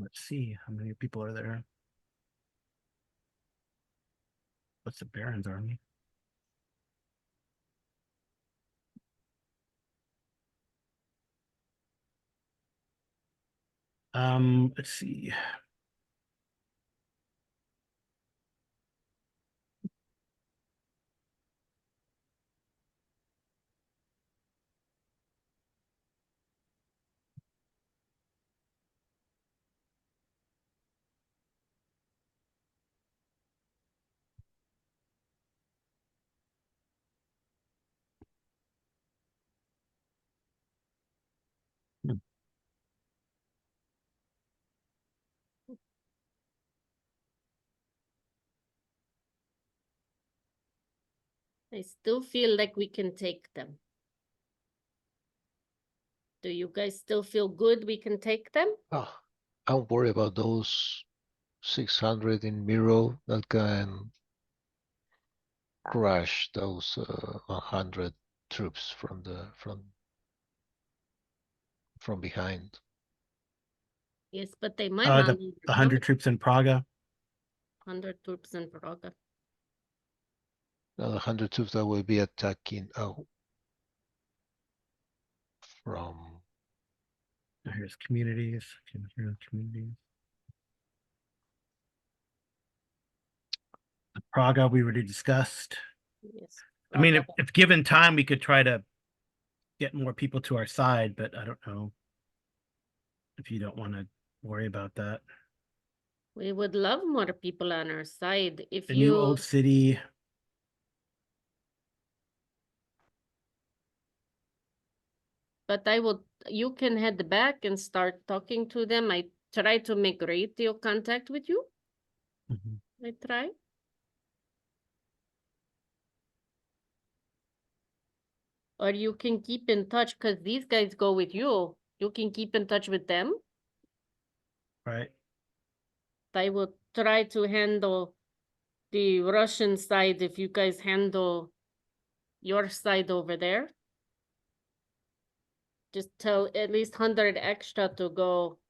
Let's see how many people are there. What's the Barron's army? Let's see.
I still feel like we can take them. Do you guys still feel good we can take them?
Oh, I'm worried about those 600 in Miro that can crush those 100 troops from behind.
Yes, but they might
The
not.
100 troops in Praga.
100 troops in Praga.
Now the 100 troops that will be attacking from
Here's communities. Here's communities. Praga we already discussed.
Yes.
I mean,
Praga.
if given time, we could try to get more people to our side, but I don't know if you don't want to worry about that.
We would love more people on our side. If
The
you
new old city.
But you can head back and start talking to them. I try to make radio contact with you.
Mhm.
I try. Or you can keep in touch because these guys go with you. You can keep in touch with them.
Right.
I will try to handle the Russian side if you guys handle your side over there. Just tell at least 100 extra to go,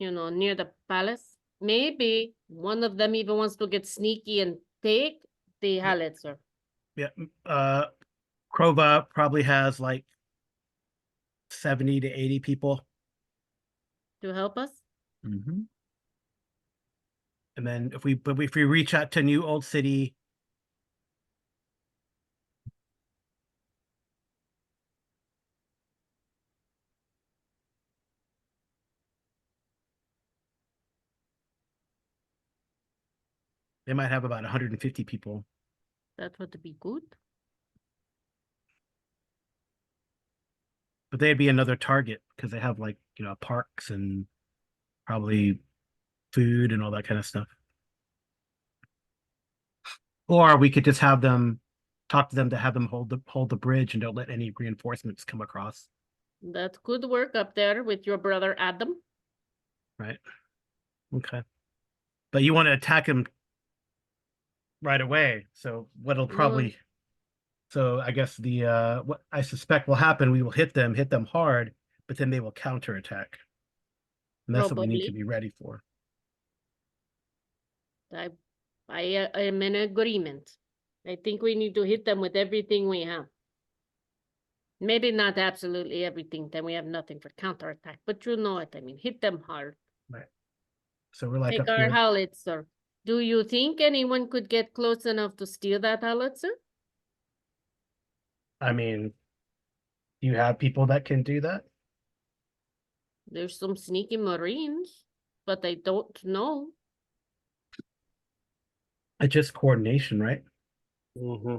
near the palace. Maybe one of them even wants to get sneaky and take the howitzer.
Yeah. Krova probably has like 70 to 80 people.
To help us.
Mm-hmm. And then if we reach out to new old city. They might have about 150 people.
That would be good.
But they'd be another target because they have like, parks and probably food and all that kind of stuff. Or we could just have them talk to them to have them hold the bridge and don't let any reinforcements come across.
That could work up there with your brother Adam.
Right. Okay. But you want to attack him right away. So what'll probably so I guess what I suspect will happen, we will hit them hard, but then they will counterattack. And that's what we need to
Probably.
be ready for.
I am in agreement. I think we need to hit them with everything we have. Maybe not absolutely everything, then we have nothing for counterattack, but you know what I mean. Hit them hard.
Right. So we're like
Take
up
our
here.
howitzer. Do you think anyone could get close enough to steal that howitzer?
I mean, you have people that can do that?
There's some sneaky Marines, but I don't know.
It's just coordination, right?
Mm-hmm.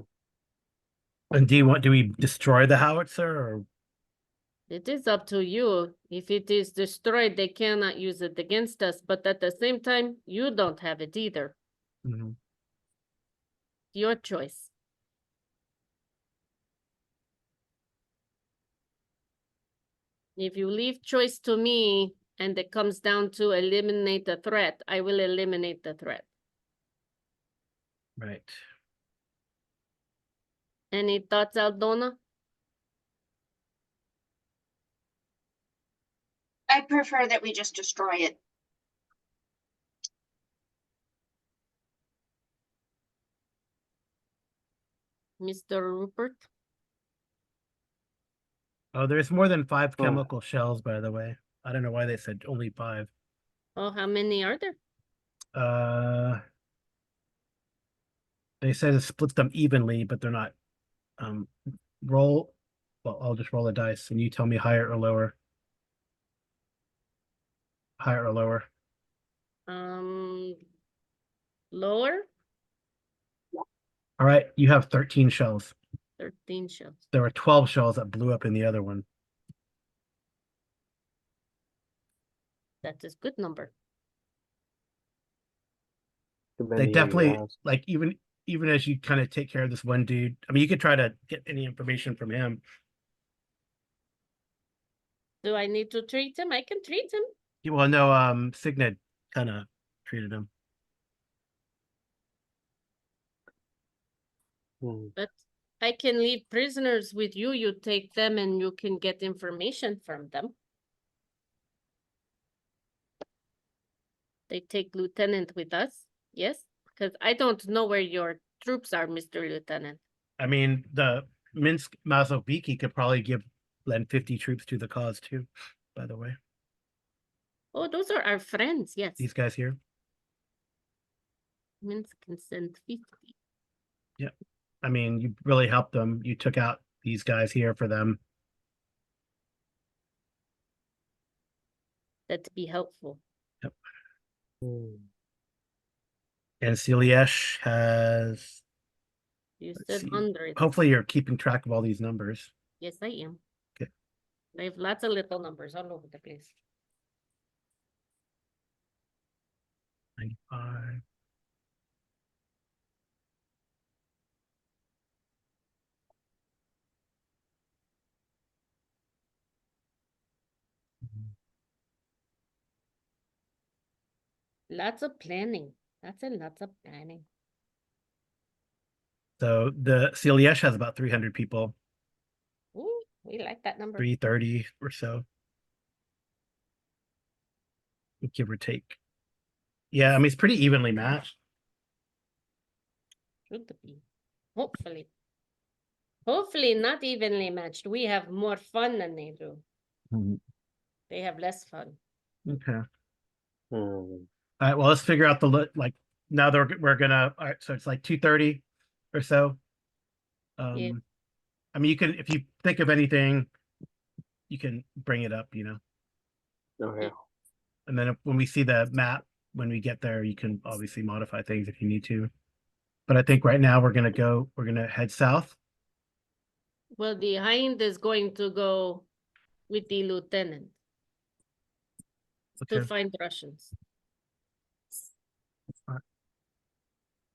And do we destroy the howitzer or
It is up to you. If it is destroyed, they cannot use it against us, but at the same time, you don't have it either.
Mhm.
Your choice. If you leave choice to me and it comes down to eliminate the threat, I will eliminate the threat.
Right.
Any thoughts, Aldona?
I prefer that we just destroy it.
Mr. Rupert?
Oh, there's more than 5
Oh.
chemical shells, by the way. I don't know why they said only 5.
Oh, how many are there?
They said it splits them evenly, but they're not. Roll. Well, I'll just roll a dice, and you tell me higher or lower. Higher or lower.
Lower,
All right, you have 13 shells.
13 shells.
There were 12 shells that blew up in the other one.
That is good number.
They
Depending who you
definitely
ask.
like even as you kind of take care of this one dude. I mean, you could try to get any information from him.
Do I need to treat him? I can treat him.
Well, no, Signet kind of treated him.
Hmm.
But I can leave prisoners with you. You take them and you can get information from them. They take Lieutenant with us. Yes, because I don't know where your troops are, Mr. Lieutenant.
I mean, the Minsk Mazoviki could probably lend 50 troops to the cause too, by the way.
Oh, those are our friends. Yes.
These guys here.
Minsk can send 50.
I mean, you really helped them. You took out these guys here for them.
That'd be helpful.
Hmm.
And Siliesh has,
You
let's
said
see.
100.
Hopefully you're keeping track of all these numbers.
Yes, I am.
Okay.
They have lots of little numbers all over the place.
95.
Lots of planning. Lots of planning.
So the Siliesh has about 300 people,
Ooh, we like that number.
330 or so. Give or take. Yeah, I mean, it's pretty evenly matched.
Should be. Hopefully. Hopefully not evenly matched. We have more fun than they do. They have less fun.
Okay.
Hmm.
All right, well, let's figure out like now that we're gonna, all right, so it's like 2:30 or so.
Yeah.
I mean, you can, if you think of anything, you can bring it up,
Okay.
and then when we see the map, when we get there, you can obviously modify things if you need to. But I think right now we're gonna head south.
Well, the Hind is going to go with the lieutenant to
Okay.
find Russians.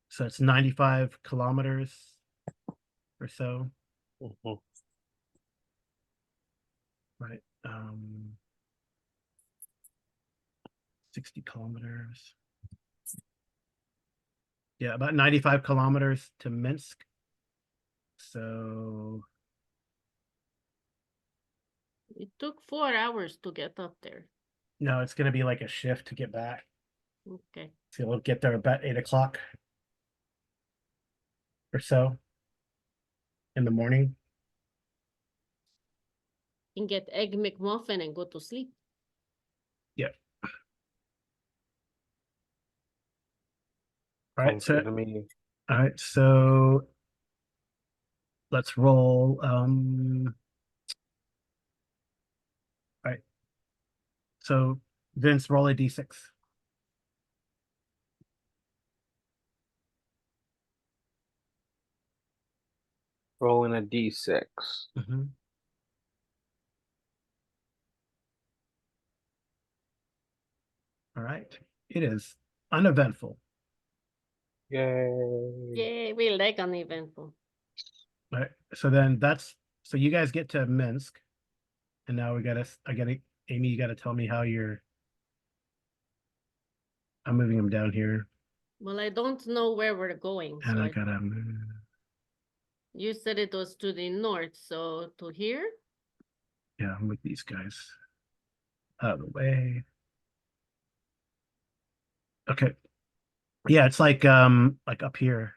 So it's 95 kilometers or so,
Mhm.
right? 60 kilometers. Yeah, about 95 kilometers to Minsk. So
It took 4 hours to get up there.
no, it's gonna be like a shift to get back.
Okay.
So we'll get there about 8 o'clock or so in the morning.
And get Egg McMuffin and go to sleep.
All right,
Sounds
so
good to me.
all right, so let's roll. All right. So Vince, roll a d6.
Rolling a d6.
All right. It is uneventful.
Yay.
Yay, we like uneventful.
All right. So then so you guys get to Minsk, and now Amy, you gotta tell me how I'm moving them down here,
Well, I don't know where we're going.
and
So
I gotta move.
you said it was to the north, so to here?
Yeah, move these guys out of the way. Okay. Yeah, it's like up here.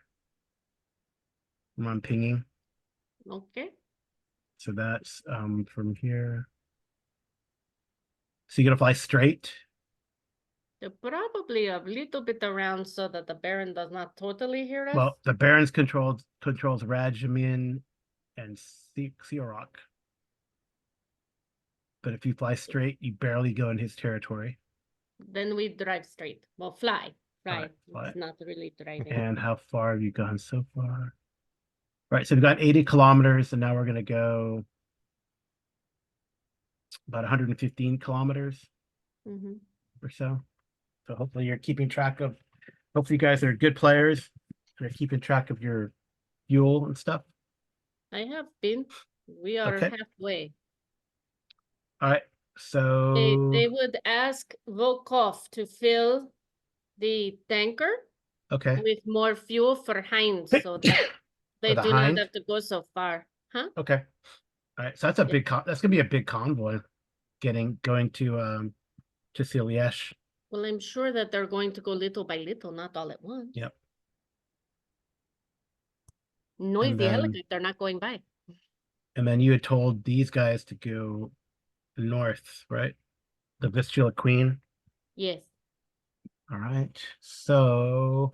I'm pinging.
Okay.
So that's from here. So you're gonna fly straight?
They're probably a little bit around so that the Baron does not totally hear us.
Well, the Barons controls Rajamin and Siorok. But if you fly straight, you barely go in his territory.
Then we drive straight. Well, fly.
Alright, fly.
It's not really driving.
And how far have you gone so far? Right, so we've got 80 kilometers, and now we're gonna go about 115 kilometers
Mhm.
or so. So hopefully you're keeping track of, hopefully you guys are good players and are keeping track of your fuel and stuff.
I have been. We are
Okay.
halfway.
All right, so
They would ask Volkov to fill the tanker
okay.
with more fuel for Heinz so that they
the
do not
Hind?
have to go so far. Huh?
Okay. All right, so that's a
Yeah.
big that's gonna be a big convoy going to Liège.
Well, I'm sure that they're going to go little by little, not all at once.
Yep.
Noisy
then-
helicopter not going by.
And then you had told these guys to go north, right? The Vistula Queen.
Yes.
All right. So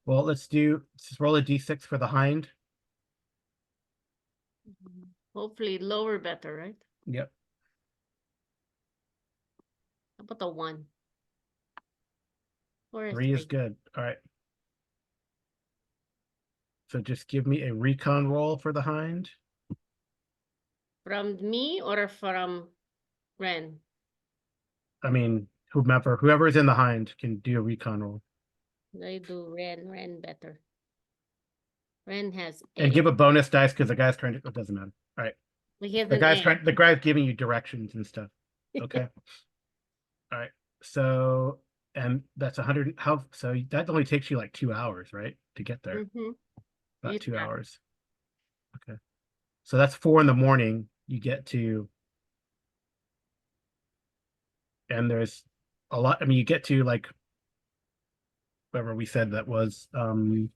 well, let's just roll a d6 for the Hind.
Hopefully lower better, right?
Yep.
How about the 1? Or a
3 is
3?
good. All right. So just give me a recon roll for the Hind.
From me or from Ren?
I mean, whoever is in the Hind can do a recon roll.
They do Ren better. Ren has
And
8.
give a bonus dice because the guy's trying to, it doesn't matter. All right.
He has
The
an
guy's
8.
the guy's giving you directions and stuff. Okay. All right. So, and that's 100. So that only takes you like 2 hours, right? To get there.
Mhm.
About
You
2
try.
hours. Okay. So that's 4 in the morning. You get to, and there's a lot. I mean, you get to like, whatever we said that was, Muranov.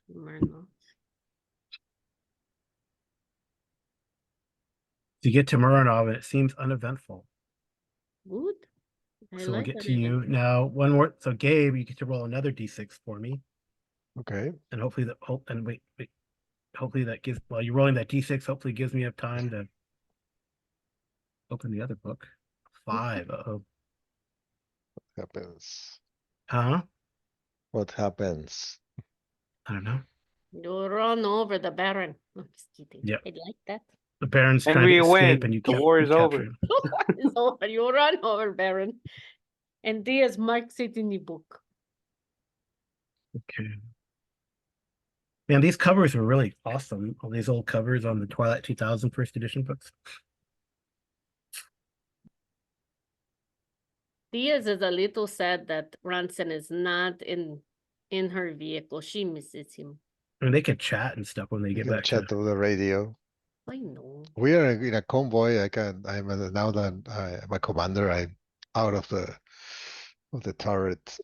Myrna.
You get to Muranov and it seems uneventful.
Good. I
So we'll
like
get
that
to you
even.
now. One more. So Gabe, you get to roll another d6 for me,
Okay.
and hopefully wait. Hopefully that gives. While you're rolling that d6, hopefully gives me enough time to open the other book. 5. Uh-oh.
Happens.
Huh?
What happens?
I don't know.
You run over the Baron. I'm just kidding.
Yep.
I like that.
The Baron's
And
trying
we
to escape,
win.
and you
The
can't.
war
you
is
capture
over.
him.
So you run over Baron. And Diaz marks it in the book.
Okay. Man, these covers were really awesome. All these old covers on the Twilight 2000 first edition books.
Diaz is a little sad that Ranson is not in her vehicle. She misses him.
I mean, they can chat and stuff when they
You
get
can
back
chat
to.
over the radio.
I know.
We are in a convoy. Now that I'm a commander, I'm out of the turret.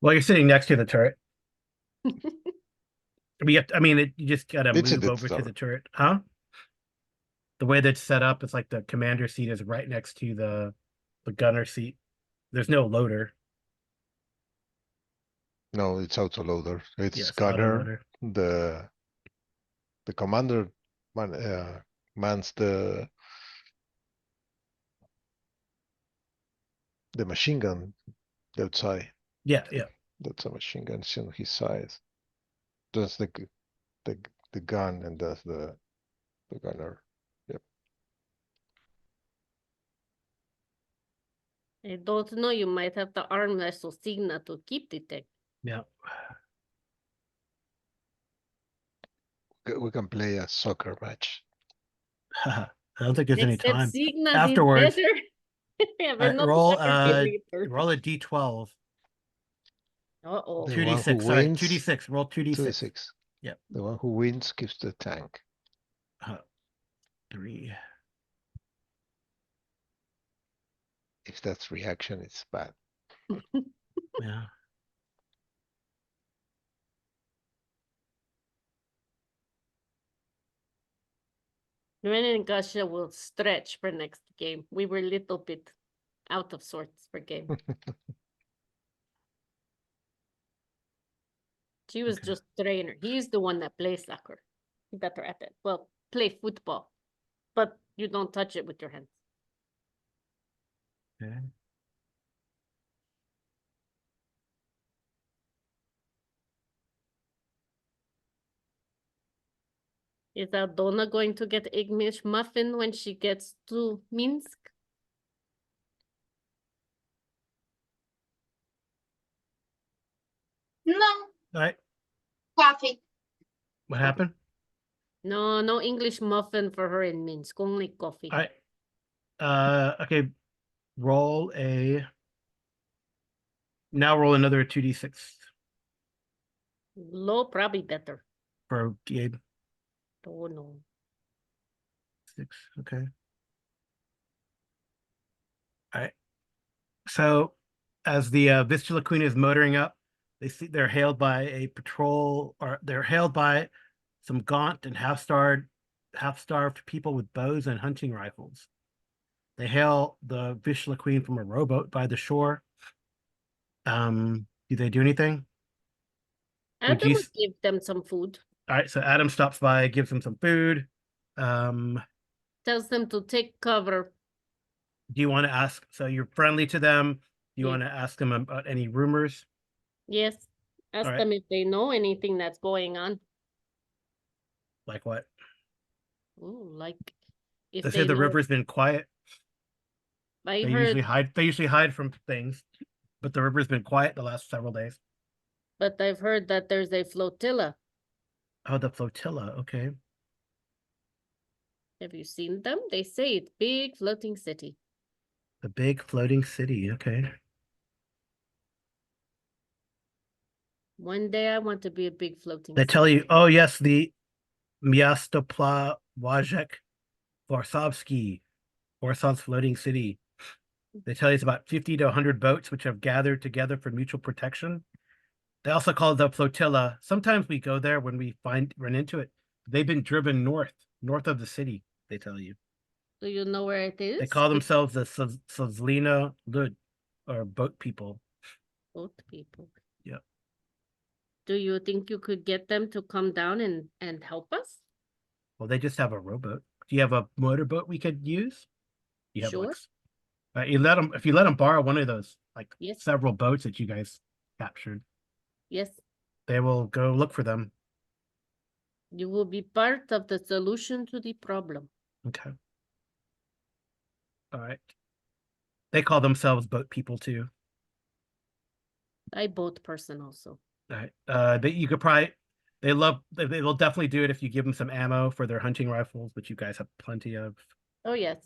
Well, you're sitting next to the turret. You just gotta
It's a
move
good
over to
start.
the turret, huh? The way that's set up, it's like the commander seat is right next to the gunner seat. There's no loader.
No, it's autoloader. It's
Yes,
gunner.
autoloader.
The commander mans the machine gun outside.
Yeah.
That's a machine gun on his side. Does the gun and does the gunner. Yep.
I don't know. You might have to arm wrestle Signa to keep the tech.
Yeah.
We can play a soccer match.
I don't think there's any
Except
time.
Signa
Afterwards.
did better. Yeah,
All right,
not
roll
soccer team leader.
roll a d12.
Uh-oh.
The one who
2d6, sorry,
wins-
2d6. Roll 2d6.
2d6.
Yep.
The one who wins gives the tank.
3.
If that's reaction, it's bad.
Yeah.
Ren and Kasia will stretch for next game. We were a little bit out of sorts for game. She was
Okay.
just trainer. He's the one that plays soccer. He's better at it. Well, play football, but you don't touch it with your hands.
Okay.
Is Aldona going to get egg muffin when she gets to Minsk?
No,
All right.
coffee.
What happened?
No, no English muffin for her in Minsk. Only coffee.
All right. Okay. Roll a. Now roll another 2d6
Low, probably better.
for Gabe.
Oh no.
6. Okay. All right. So, as the Vistula Queen is motoring up, they're hailed by a patrol, or they're hailed by some gaunt and half-starved people with bows and hunting rifles. They hail the Vistula Queen from a rowboat by the shore. Do they do anything?
Adam
you
would give them some food.
All right, so Adam stops by, gives them some food.
Tells them to take cover.
Do you want to ask? So you're friendly to them. Do you
Yeah.
want to ask them about any rumors?
Yes. Ask
Alright.
them if they know anything that's going on.
Like what?
Ooh, like if
They
they
say the
know.
river's been quiet.
I
They
heard,
usually hide. They usually hide from things, but the river's been quiet the last several days.
but I've heard that there's a flotilla.
Oh, the flotilla. Okay.
Have you seen them? They say it's big floating city.
The big floating city. Okay.
One day I want to be a big floating
They
city.
tell you, oh yes, the Miastopla Wajek Varsovsky, Warsaw's floating city. They tell you it's about 50 to 100 boats which have gathered together for mutual protection. They also call it the flotilla. Sometimes we go there when we run into it. They've been driven north of the city, they tell you.
Do you know where it is?
They call themselves the Sazlina Lud, or boat people.
Boat people.
Yep.
Do you think you could get them to come down and help us?
Well, they just have a rowboat. Do you have a motorboat we could use? You have
Sure.
if you let them borrow one of those, like
Yes.
several boats that you guys captured,
Yes.
they will go look for them.
You will be part of the solution to the problem.
Okay. All right. They call themselves boat people too.
I boat person also.
All right. You could probably. They will definitely do it if you give them some ammo for their hunting rifles, which you guys have plenty of.
Oh yes.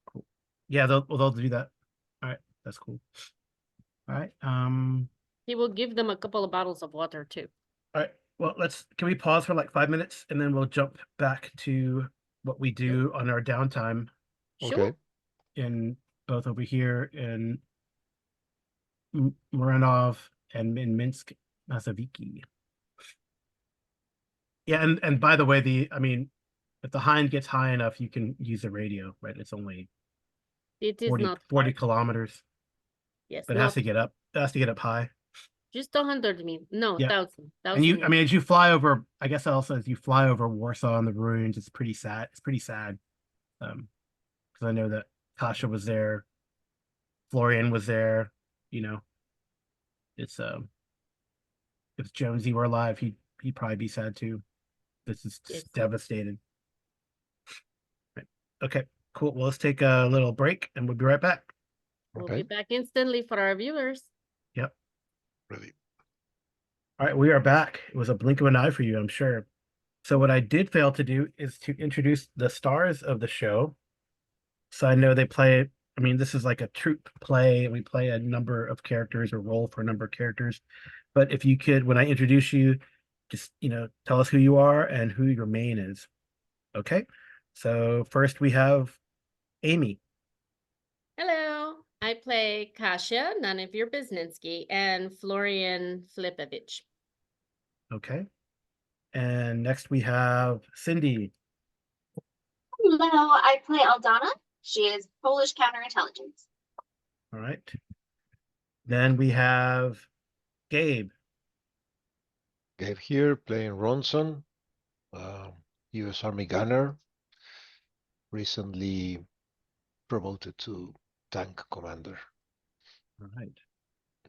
Cool. Yeah, they'll do that. All right, that's cool. All right.
He will give them a couple of bottles of water too.
All right. Well, can we pause for like 5 minutes and then we'll jump back to what we do on our downtime
Sure.
Okay.
in both over here in Muranov and in Minsk, Mazoviki. Yeah, and by the way, if the hind gets high enough, you can use the radio, right? It's only
It is
40,
not
40
far.
kilometers,
Yes.
but it has to get up. It has to get up high.
Just 100 meters. No,
Yeah.
1,000.
And as you fly over, I guess also as you fly over Warsaw and the ruins, it's pretty sad. It's pretty sad. Because I know that Kasia was there, Florian was there, you know. It's if Jonesy were alive, he'd probably be sad too. This is
Yes.
devastated. Right. Okay, cool. Well, let's take a little break and we'll be right back.
We'll
Okay.
be back instantly for our viewers.
Yep.
Ready.
All right, we are back. It was a blink of an eye for you, I'm sure. So what I did fail to do is to introduce the stars of the show. So I know they play, this is like a troupe play. We play a number of characters or roll for a number of characters. But if you could, when I introduce you, just, tell us who you are and who your main is. Okay. So first we have Amy.
Hello. I play Kasia, none of your businessky, and Florian Flipovich.
Okay. And next we have Cindy.
Hello, I play Aldana. She is Polish counterintelligence.
All right. Then we have Gabe.
Gabe here playing Ronson, U.S. Army gunner, recently promoted to tank commander.
All right.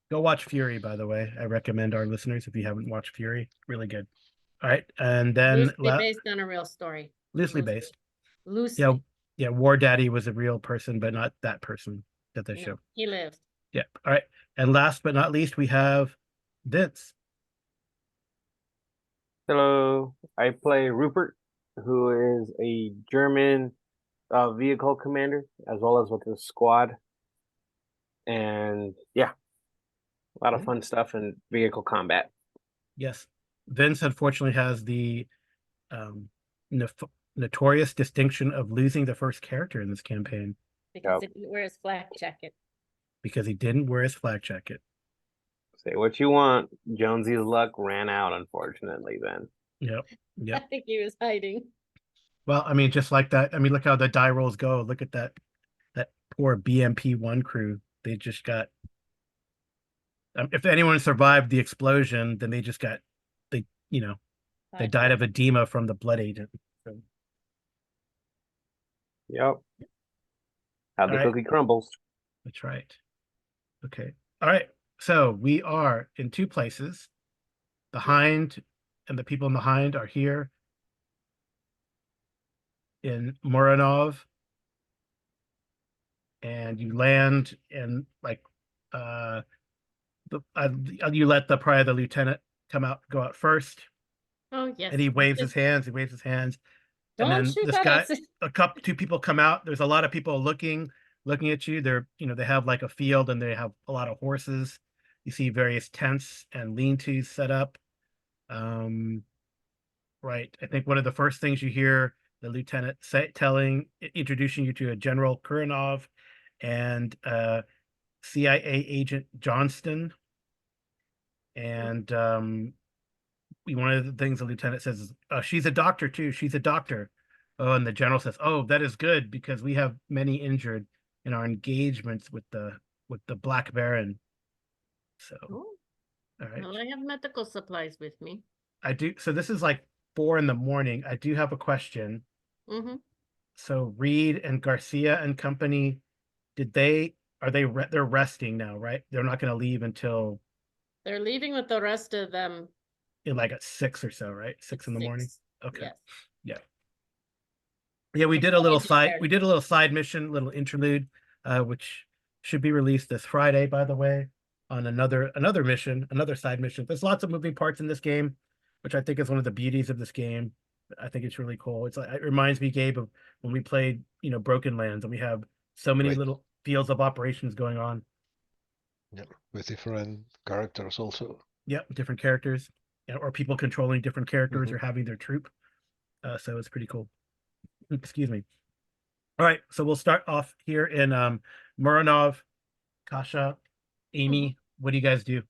Go watch Fury, by the way. I recommend our listeners if you haven't watched Fury. Really good. All right. And then
Loosely based on a real story.
loosely based.
Loosely.
Yeah. Yeah. War Daddy was a real person, but not that person that they
No,
show.
he lived.
Yeah. All right. And last but not least, we have Vince.
Hello, I play Rupert, who is a German vehicle commander, as well as with his squad. And yeah, a lot of fun stuff in vehicle combat.
Yes. Vince unfortunately has the notorious distinction of losing the first character in this campaign
Because he didn't wear his flak jacket.
because he didn't wear his flak jacket.
Say what you want. Jonesy's luck ran out, unfortunately, then.
Yep.
I
Yep.
think he was hiding.
Well, I mean, just like that. I mean, look how the die rolls go. Look at that poor BMP1 crew. They just got. If anyone survived the explosion, then they died of edema from the blood agent. So,
Yep. How the
All right.
cookie crumbles.
that's right. Okay. All right. So we are in two places. The Hind and the people in the Hind are here in Muranov. And you land in like you let probably the lieutenant go out first,
Oh, yes.
and he waves his hands. And
Don't
then
shoot
this
at
guy,
us.
two people come out. There's a lot of people looking at you. They're they have like a field and they have a lot of horses. You see various tents and lean-tos set up. Right. I think one of the first things you hear the lieutenant introducing you to a General Kurinov and CIA agent Johnston. And one of the things the lieutenant says is, she's a doctor too. She's a doctor. Oh, and the general says, "Oh, that is good because we have many injured in our engagements with the Black Baron." So,
Oh,
all right.
well, I have medical supplies with me.
I do. So this is like 4 a.m. I do have a question.
Mm-hmm.
So Reed and Garcia and company, they're resting now, right? They're not going to leave until
They're leaving with the rest of them.
like at 6 or so, right? 6 in the morning. Okay.
Yes.
Yeah. Yeah, we did a little side mission, little interlude, which should be released this Friday, by the way, on another mission, another side mission. There's lots of moving parts in this game, which I think is one of the beauties of this game. I think it's really cool. It's like it reminds me, Gabe, of when we played, Broken Lands, and we have so many
Right.
little fields of operations going on.
Yeah, with different characters also.
Yep, different characters, or people controlling different characters or having their troop. So it's pretty cool. Excuse me. All right, so we'll start off here in Muranov. Kasha, Amy, what do you guys do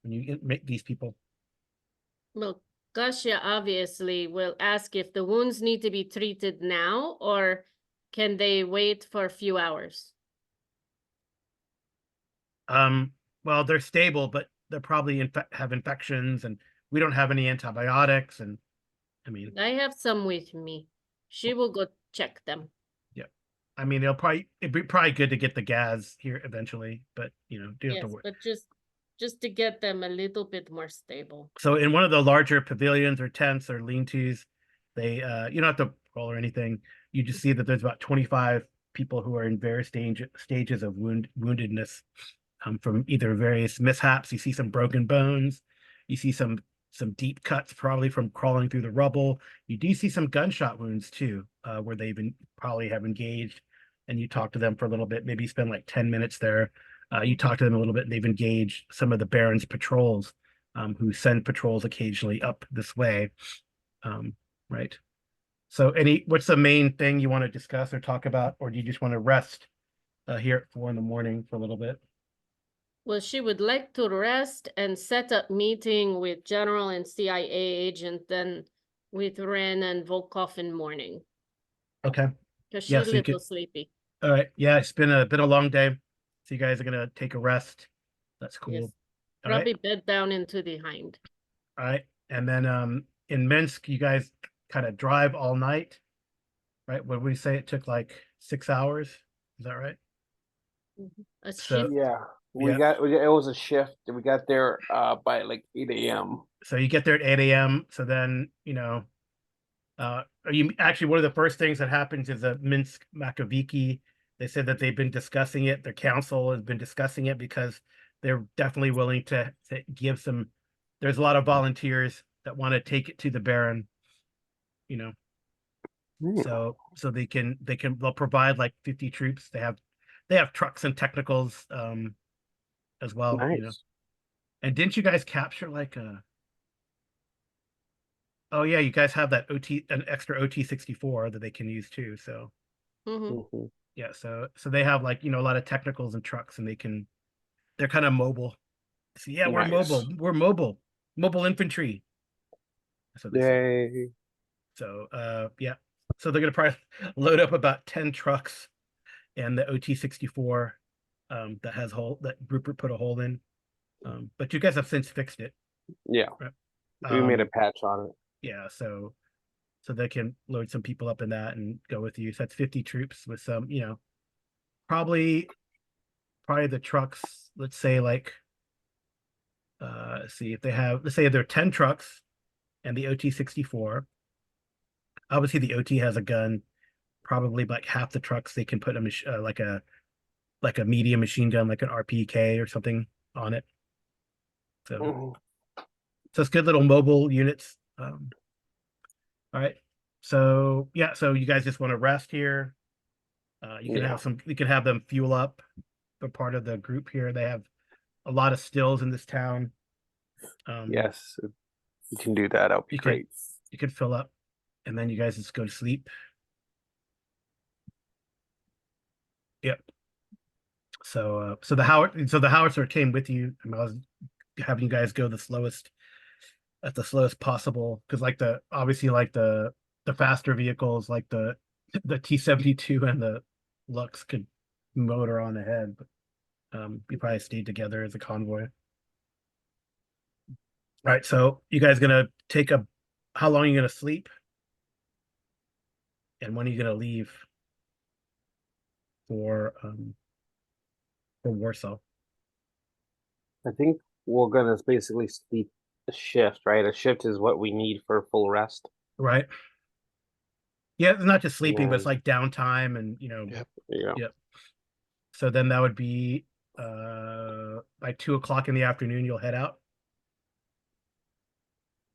when you meet these people?
Well, Kasia obviously will ask if the wounds need to be treated now or can they wait for a few hours?
Well, they're stable, but they're probably have infections, and we don't have any antibiotics. And I mean,
I have some with me. She will go check them.
yeah, I mean, it'd be probably good to get the gas here eventually, but do have to worry.
But just to get them a little bit more stable.
So in one of the larger pavilions or tents or lean-tos, they you don't have to roll or anything. You just see that there's about 25 people who are in various stages of woundedness. From either various mishaps. You see some broken bones. You see some deep cuts, probably from crawling through the rubble. You do see some gunshot wounds too, where they've probably have engaged. And you talk to them for a little bit, maybe spend like 10 minutes there. You talk to them a little bit, and they've engaged some of the Baron's patrols, who send patrols occasionally up this way. Right. So what's the main thing you want to discuss or talk about, or do you just want to rest here at 4 a.m. for a little bit?
Well, she would like to rest and set up meeting with General and CIA agent, then with Ren and Volkov in morning.
Okay.
Cause
Yeah,
she's
so
a
you could-
little sleepy.
All right. Yeah, it's been a long day. So you guys are gonna take a rest. That's cool.
Yes.
All right.
Probably bed down into the hind.
All right. And then in Minsk, you guys kind of drive all night, right? What did we say it took like 6 hours? Is that right?
A
So-
shift.
Yeah,
Yeah.
it was a shift. We got there by like 8 a.m.
So you get there at 8 a.m. So then, you actually one of the first things that happens is a Minsk Makoviki. They said that they've been discussing it. Their council has been discussing it because they're definitely willing to give some. There's a lot of volunteers that want to take it to the Baron, you know. So they'll provide like 50 troops. They have trucks and technicals as well, you know.
Nice.
And didn't you guys capture like a oh yeah, you guys have that an extra OT-64 that they can use too. So
Mhm.
Mhm.
yeah, so they have like, a lot of technicals and trucks and they're kind of mobile. So yeah, we're
Nice.
mobile. We're mobile infantry. That's what they say.
Yay.
So yeah. So they're gonna probably load up about 10 trucks and the OT-64 that Rupert put a hole in. But you guys have since fixed it.
Yeah,
Right?
we made a
Um,
patch on it.
yeah, so they can load some people up in that and go with you. So that's 50 troops with some, probably the trucks, let's say like let's see if they have, let's say there are 10 trucks and the OT-64. Obviously the OT has a gun. Probably like half the trucks they can put like a medium machine gun, like an RPK or something on it. So
Mhm.
so it's good little mobile units. All right. So yeah, so you guys just want to rest here. You can
Yeah.
have them fuel up. They're part of the group here. They have a lot of stills in this town.
Yes, you can do that. That'll be
You can-
great.
You could fill up, and then you guys just go to sleep. Yep. So the howitzer came with you, and I was having you guys go at the slowest possible, because like obviously like the faster vehicles like the T-72 and the Lux could motor on ahead, but you probably stayed together as a convoy. All right, so you guys gonna how long are you gonna sleep? And when are you gonna leave for Warsaw?
I think we're gonna basically sleep a shift, right? A shift is what we need for full rest.
Right. Yeah, it's not just sleeping, but it's
then-
like downtime and
Yep.
Yeah.
Yep. So then that would be by 2 o'clock in the afternoon you'll head out.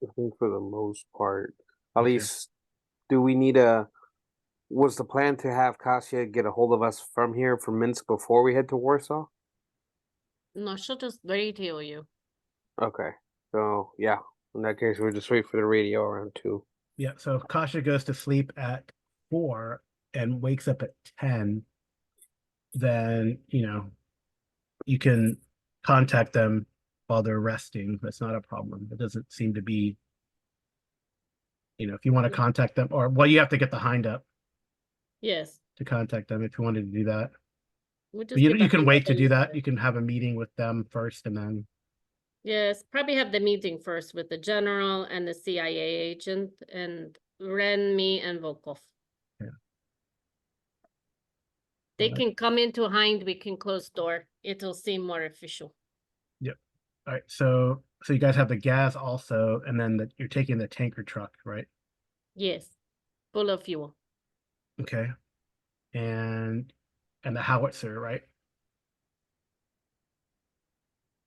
I think for the most part, at
Okay.
least, do we need was the plan to have Kasia get a hold of us from here from Minsk before we head to Warsaw?
No, she'll just radio you.
Okay. So yeah, in that case, we'll just wait for the radio around 2.
Yeah, so if Kasha goes to sleep at 4 and wakes up at 10, then you can contact them while they're resting. That's not a problem. It doesn't seem to be, if you want to contact them, or well, you have to get the hind up
Yes.
to contact them if you wanted to do that.
We'll
But
just
you
get
you can
behind
wait
the
to do that.
list.
You can have a meeting with them first and then
Yes, probably have the meeting first with the general and the CIA agent and Ren, me, and Volkov.
Yeah.
They
Alright.
can come into Hind, we can close door. It'll seem more official.
all right. So you guys have the gas also, and then you're taking the tanker truck, right?
Yes, full of fuel.
Okay. And the howitzer, right? Is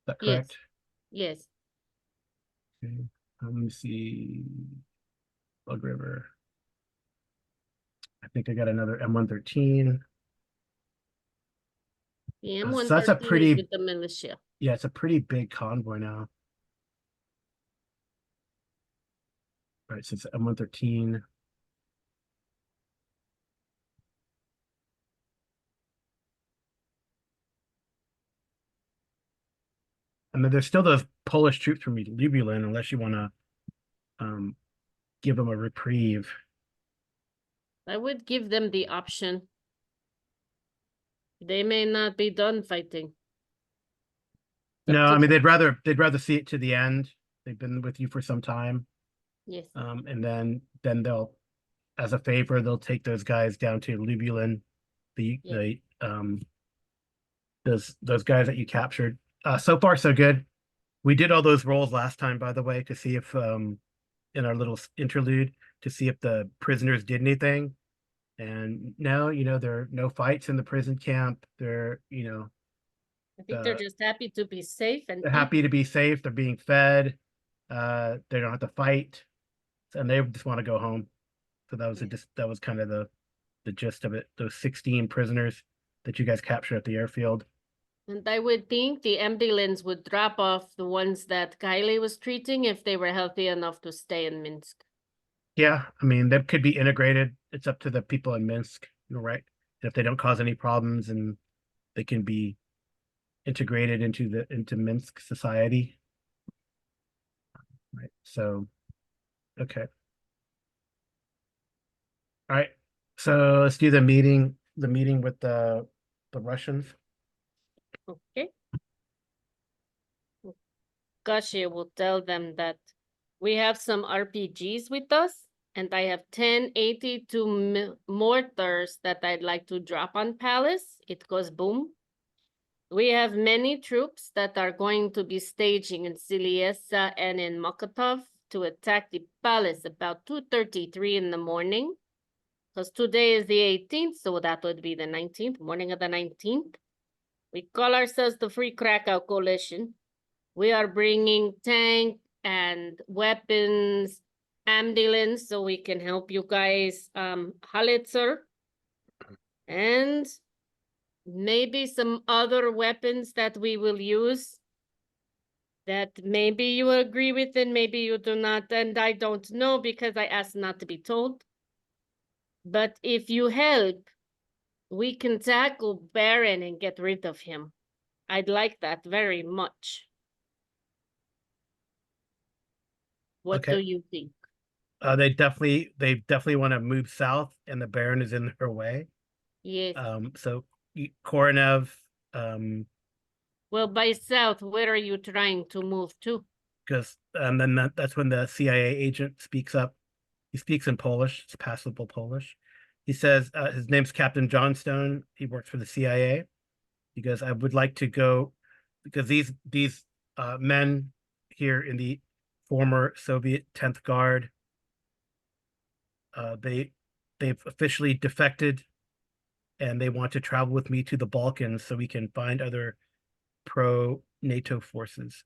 that
Yes.
correct?
Yes,
Okay. Let me see. Bug River. I think I got another M113.
the
So
M113
that's a
is
pretty-
with the militia.
Yeah, it's a pretty big convoy now. All right, so it's M113. And then there's still those Polish troops from Lublin, unless you want to give them a reprieve.
I would give them the option. They may not be done fighting. It's up
No,
to
I mean,
them.
they'd rather see it to the end. They've been with you for some time.
Yes,
And then they'll, as a favor, they'll take those guys down to Lubulin,
Yeah.
those guys that you captured. So far, so good. We did all those rolls last time, by the way, to see if in our little interlude to see if the prisoners did anything. And no, there are no fights in the prison camp. They're,
I think they're just happy to be safe and
they're
eat.
happy to be safe. They're being fed. They don't have to fight, and they just want to go home. So that was kind of the gist of it. Those 16 prisoners that you guys captured at the airfield.
And I would think the ambulance would drop off the ones that Kylie was treating if they were healthy enough to stay in Minsk.
Yeah, I mean, they could be integrated. It's up to the people in Minsk, right? If they don't cause any problems, and they can be integrated into Minsk society. Right. So, okay. All right. So let's do the meeting with the Russians.
Okay. Kasia will tell them that we have some RPGs with us, and I have 1082 mortars that I'd like to drop on Palace. It goes boom. We have many troops that are going to be staging in Siliesa and in Mokotov to attack the palace about 2:33 in the morning. Because today is the 18th, so that would be the 19th, morning of the 19th. We call ourselves the Free Krakow Coalition. We are bringing tank and weapons, ambulance, so we can help you guys, howitzer, and maybe some other weapons that we will use that maybe you agree with and maybe you do not, and I don't know because I asked not to be told. But if you help, we can tackle Barron and get rid of him. I'd like that very much. What
Okay.
do you think?
They definitely want to move south, and the Baron is in their way.
Yes.
So Koronev,
Well, by south, where are you trying to move to?
because and then that's when the CIA agent speaks up. He speaks in Polish. It's passable Polish. He says his name's Captain Johnstone. He works for the CIA. He goes, I would like to go because these men here in the former Soviet 10th Guard, they've officially defected, and they want to travel with me to the Balkans so we can find other pro-NATO forces.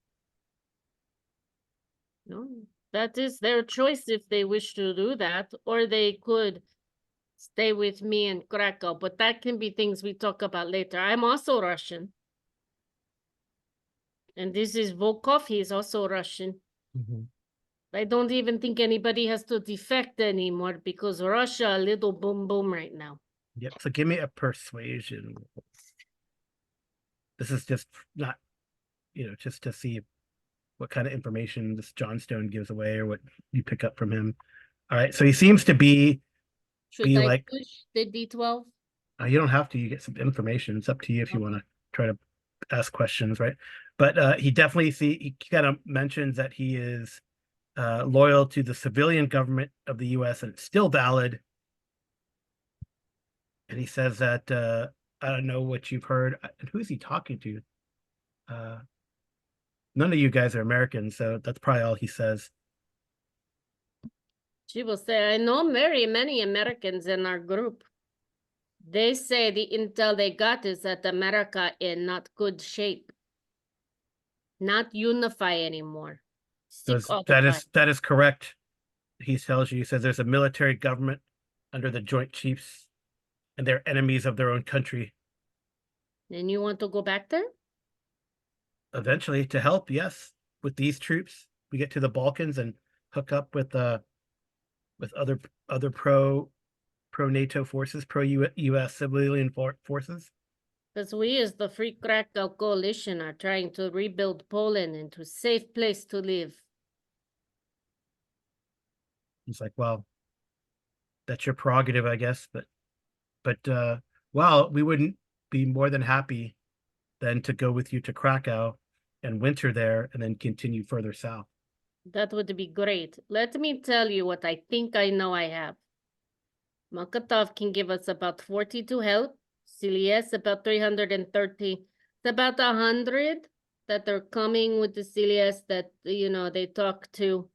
No, that is their choice if they wish to do that, or they could stay with me in Krakow, but that can be things we talk about later. I'm also Russian. And this is Volkov, he's also Russian. I don't even think anybody has to defect anymore because Russia a little boom boom right now.
Yep. So give me a persuasion. This is just not, just to see what kind of information this Johnstone gives away or what you pick up from him. All right. So he seems to be
Should I
like,
push the D12?
you don't have to. You get some information. It's up to you if you want to try to ask questions, right? But he definitely he kind of mentions that he is loyal to the civilian government of the U.S. and it's still valid. And he says that I don't know what you've heard. Who is he talking to? None of you guys are Americans, so that's probably all he says.
She will say, I know very many Americans in our group. They say the intel they got is that America in not good shape. Not unify anymore.
That is correct. He tells you, he says there's a military government under the Joint Chiefs, and they're enemies of their own country.
And you want to go back there?
Eventually, to help, yes, with these troops, we get to the Balkans and hook up with other pro NATO forces, pro US civilian forces.
Because we as the Free Krakow Coalition are trying to rebuild Poland into a safe place to live.
He's like, well, that's your prerogative, I guess, but well, we wouldn't be more than happy then to go with you to Krakow and winter there and then continue further south.
That would be great. Let me tell you what I think I know I have. Makatov can give us about 40 to help. CLS about 330. It's about 100 that are coming with the CLS that, they talk to.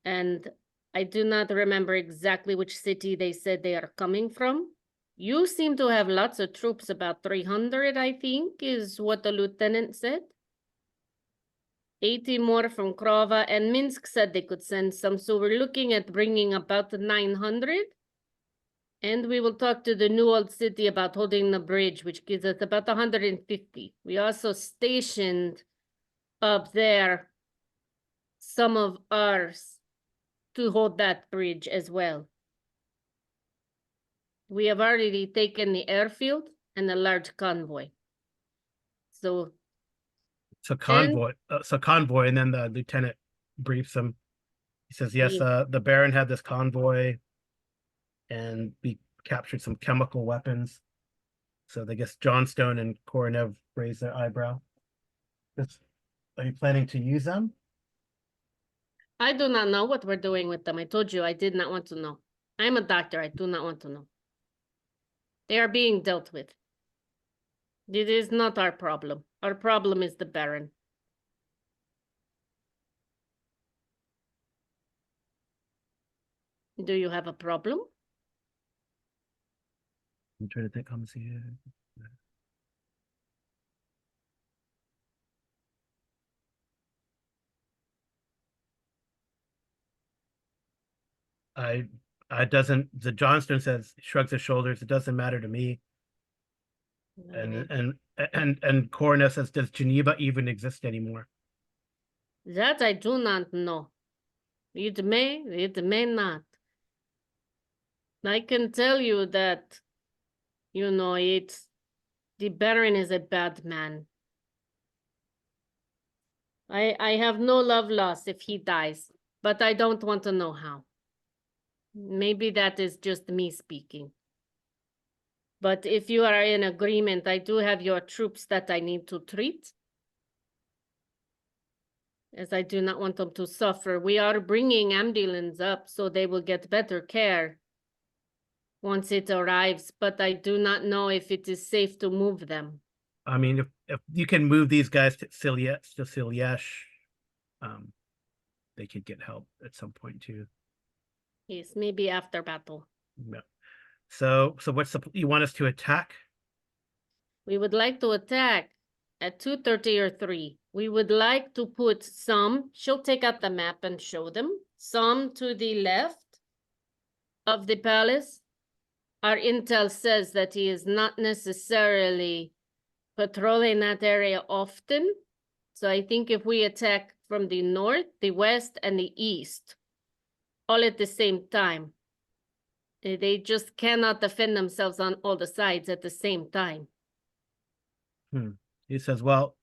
And I do not remember exactly which city they said they are coming from. You seem to have lots of troops, about 300, I think, is what the lieutenant said. 80 more from Krova, and Minsk said they could send some, so we're looking at bringing about 900. And we will talk to the new old city about holding the bridge, which gives us about 150. We also stationed up there some of ours to hold that bridge as well. We have already taken the airfield and a large convoy. So
So convoy, and then the lieutenant briefs him. He says, yes, the Baron had this convoy and we captured some chemical weapons. So I guess Johnstone and Koronev raised their eyebrow. Are you planning to use them?
I do not know what we're doing with them. I told you I did not want to know. I'm a doctor. I do not want to know. They are being dealt with. It is not our problem. Our problem is the Baron. Do you have a problem?
I'm trying to think. How much here. The Johnston says, shrugs his shoulders. It doesn't matter to me. And Koronev says, does Geneva even exist anymore?
That I do not know. It may not. I can tell you that, the Baron is a bad man. I have no love lost if he dies, but I don't want to know how. Maybe that is just me speaking. But if you are in agreement, I do have your troops that I need to treat, as I do not want them to suffer. We are bringing ambulance up so they will get better care once it arrives, but I do not know if it is safe to move them.
I mean, if you can move these guys to Silyesh, they could get help at some point too.
Yes, maybe after battle.
Yeah. So what's you want us to attack?
We would like to attack at 2:30 or 3. We would like to put some, she'll take out the map and show them, some to the left of the palace. Our intel says that he is not necessarily patrolling that area often. So I think if we attack from the north, the west, and the east, all at the same time, they just cannot defend themselves on all the sides at the same time.
He says, well,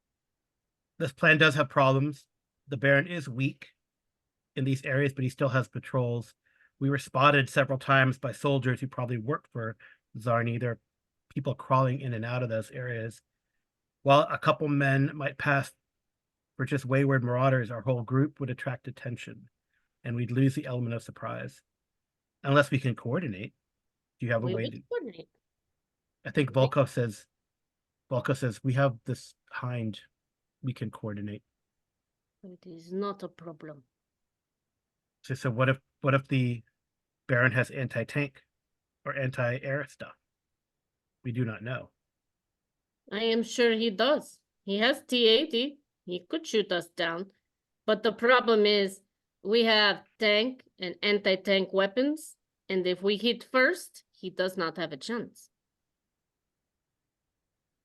this plan does have problems. The Baron is weak in these areas, but he still has patrols. We were spotted several times by soldiers who probably worked for Czarny. There are people crawling in and out of those areas. While a couple men might pass for just wayward marauders, our whole group would attract attention, and we'd lose the element of surprise. Unless we can coordinate. Do you have a way to
coordinate?
I think Volkov says we have this hind we can coordinate.
It is not a problem.
So what if the Baron has anti-tank or anti-air stuff? We do not know.
I am sure he does. He has T-80. He could shoot us down. But the problem is we have tank and anti-tank weapons. And if we hit first, he does not have a chance.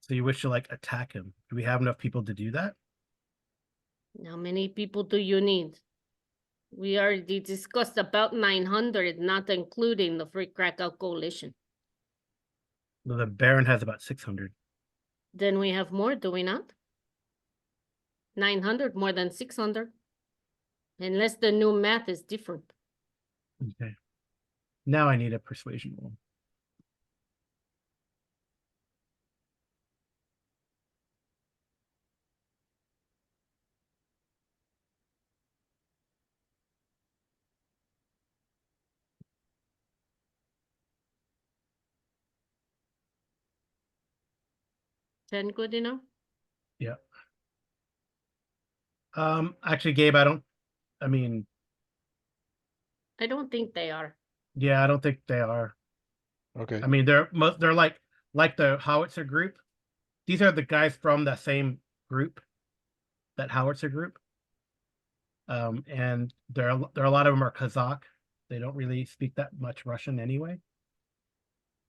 So you wish to attack him. Do we have enough people to do that?
How many people do you need? We already discussed about 900, not including the Free Krakow Coalition.
Well, the Baron has about 600.
Then we have more, do we not? 900 more than 600. Unless the new math is different.
Okay. Now I need a persuasion roll.
Ten good enough?
Yeah. Actually, Gabe, I mean,
I don't think they are.
yeah, I don't think they are.
Okay.
I mean, they're like the howitzer group. These are the guys from that same group, that howitzer group. And there are a lot of them are Kazakh. They don't really speak that much Russian anyway.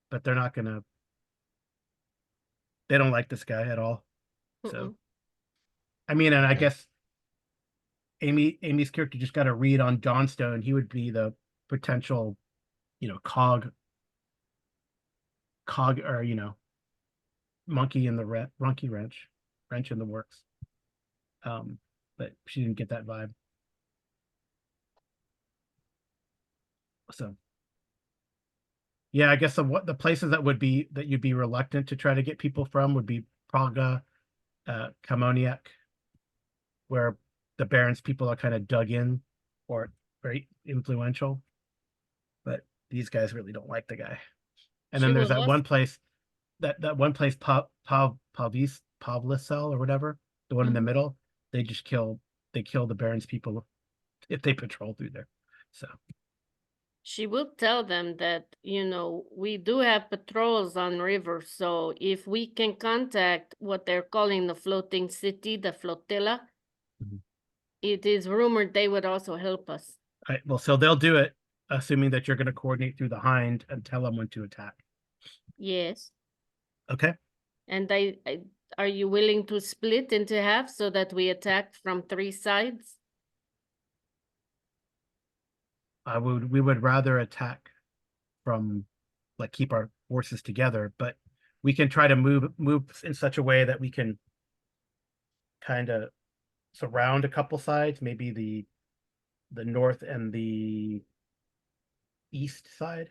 But they're not gonna. They don't like this guy at all. So,
Mm-mm.
I mean, and I
Okay.
guess Amy's character just got a read on Johnstone. He would be the potential, cog, or monkey in the monkey wrench in the works. But she didn't get that vibe. So, yeah, I guess the places that you'd be reluctant to try to get people from would be Praga, Kamoniak, where the Barons people are kind of dug in or very influential. But these guys really don't like the guy. And
She
then there's
will
that
ask.
one place, Pavlisel or whatever, the one in the
Mhm.
middle. They kill the Barons people if they patrol through there. So
She will tell them that, we do have patrols on river, so if we can contact what they're calling the floating city, the flotilla,
Mhm.
it is rumored they would also help us.
well, so they'll do it, assuming that you're going to coordinate through the hind and tell them when to attack.
Yes.
Okay.
And are you willing to split into half so that we attack from 3 sides?
We would rather attack from, like, keep our forces together, but we can try to move in such a way that we can kind of surround a couple sides, maybe the north and the east side.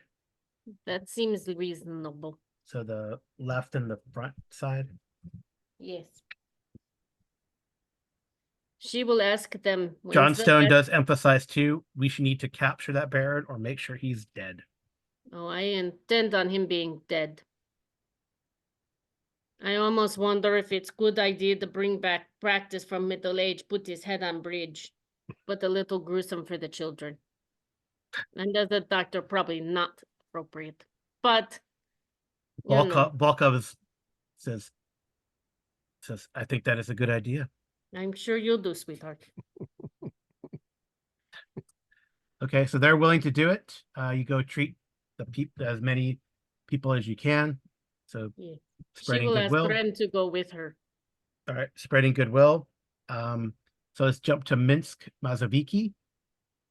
That seems reasonable.
So the left and the front side.
Yes. She will ask them. when's the
Johnstone
best-
does emphasize too, we should need to capture that Baron or make sure he's dead.
Oh, I intend on him being dead. I almost wonder if it's good idea to bring back practice from middle age, put his head on bridge, but a little gruesome for the children. And as a doctor, probably not appropriate, but
Volkov says, I think that is a good idea.
I'm sure you'll do, sweetheart.
Okay, so they're willing to do it. You go treat as many people as you can. So
Yeah. She
spreading
will ask
goodwill.
Ren to go with her.
All right, spreading goodwill. So let's jump to Minsk, Mazoviki.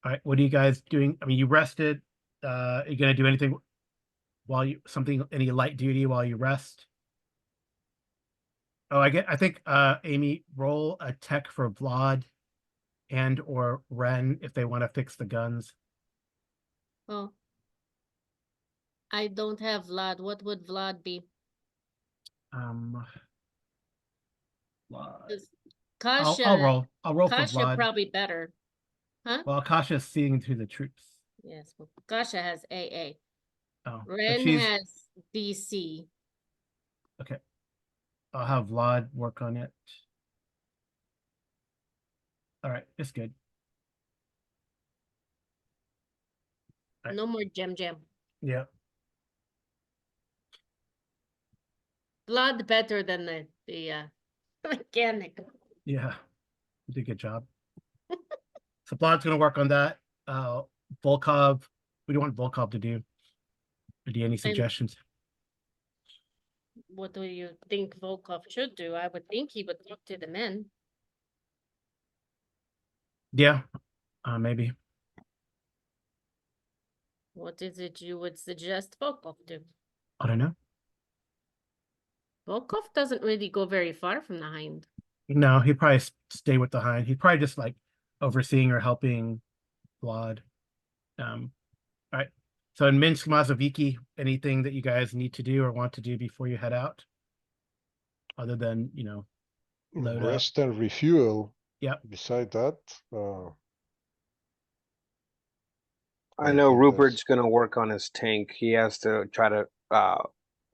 All right, what are you guys doing? I mean, you rested. Are you gonna do anything any light duty while you rest? Oh, I think Amy, roll a tech for Vlad and or Ren if they want to fix the guns.
Oh. I don't have Vlad. What would Vlad be?
Vlad.
'Cause
I'll
Kasha,
roll. I'll roll for
Kasha
Vlad.
probably better. Huh?
Well, Kasha's seeing through the troops.
Yes, well, Kasha has AA.
Oh, but
Ren
she's
has DC.
okay. I'll have Vlad work on it. All right, it's good. Right.
No more Jam.
Yeah.
Vlad better than the mechanic.
Yeah. You did a good job. So Vlad's gonna work on that. Volkov, what do you want Volkov to do? Or do you any suggestions?
What do you think Volkov should do? I would think he would talk to the men.
Yeah, maybe.
What is it you would suggest Volkov do?
I don't know.
Volkov doesn't really go very far from the hind.
No, he'd probably stay with the hind. He'd probably just like overseeing or helping Vlad. All right. So in Minsk, Mazoviaki, anything that you guys need to do or want to do before you head out? Other than, load up.
Rest and refuel.
Yep.
Beside that,
I
I
know
think
Rupert's gonna work on his tank. He has to try to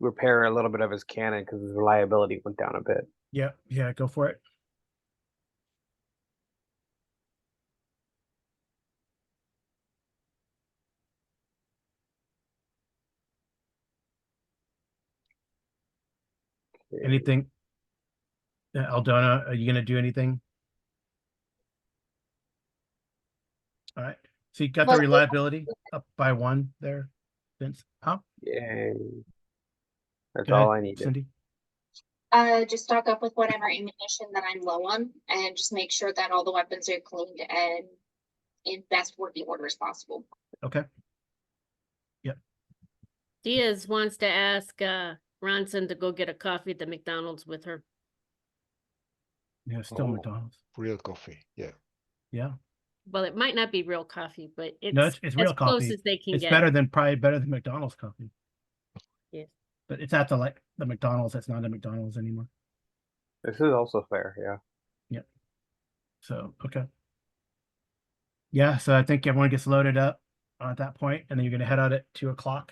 repair a little bit of his cannon because his reliability went down a bit.
Yeah, go for it. Anything? Aldona, are you gonna do anything? All right. So you got the
Well,
reliability up by 1 there, Vince. Huh?
Yay. That's
Go ahead,
all I needed.
Cindy.
just stock up with whatever ammunition that I'm low on and just make sure that all the weapons are cleaned and in best working order as possible.
Okay.
Diaz wants to ask Ronson to go get a coffee at the McDonald's with her.
Yeah, still
Oh.
McDonald's.
real coffee. Yeah.
Yeah.
Well, it might not be real coffee, but it's,
No, it's real
as close
coffee.
as they can
It's
get.
probably better than McDonald's coffee.
Yes.
But it's at the McDonald's that's not a McDonald's anymore.
This is also fair, yeah.
So okay. Yeah, so I think everyone gets loaded up at that point, and then you're gonna head out at 2:00.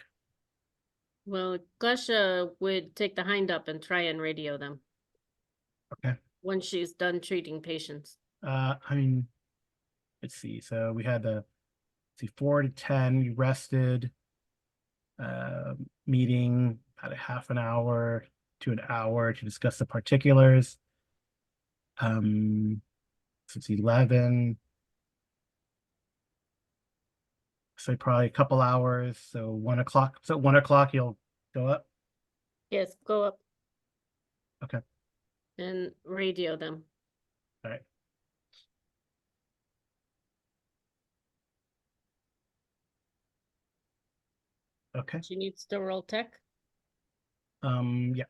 Well, Gusha would take the hind up and try and radio them.
Okay.
When she's done treating patients.
I mean, let's see. So we had 4 to 10. You rested. Meeting about a half an hour to an hour to discuss the particulars. Since 11. So probably a couple hours. So 1:00. So 1:00 you'll go up.
Yes, go up.
Okay.
And radio them.
All right. Okay.
She needs to roll tech.
Yeah.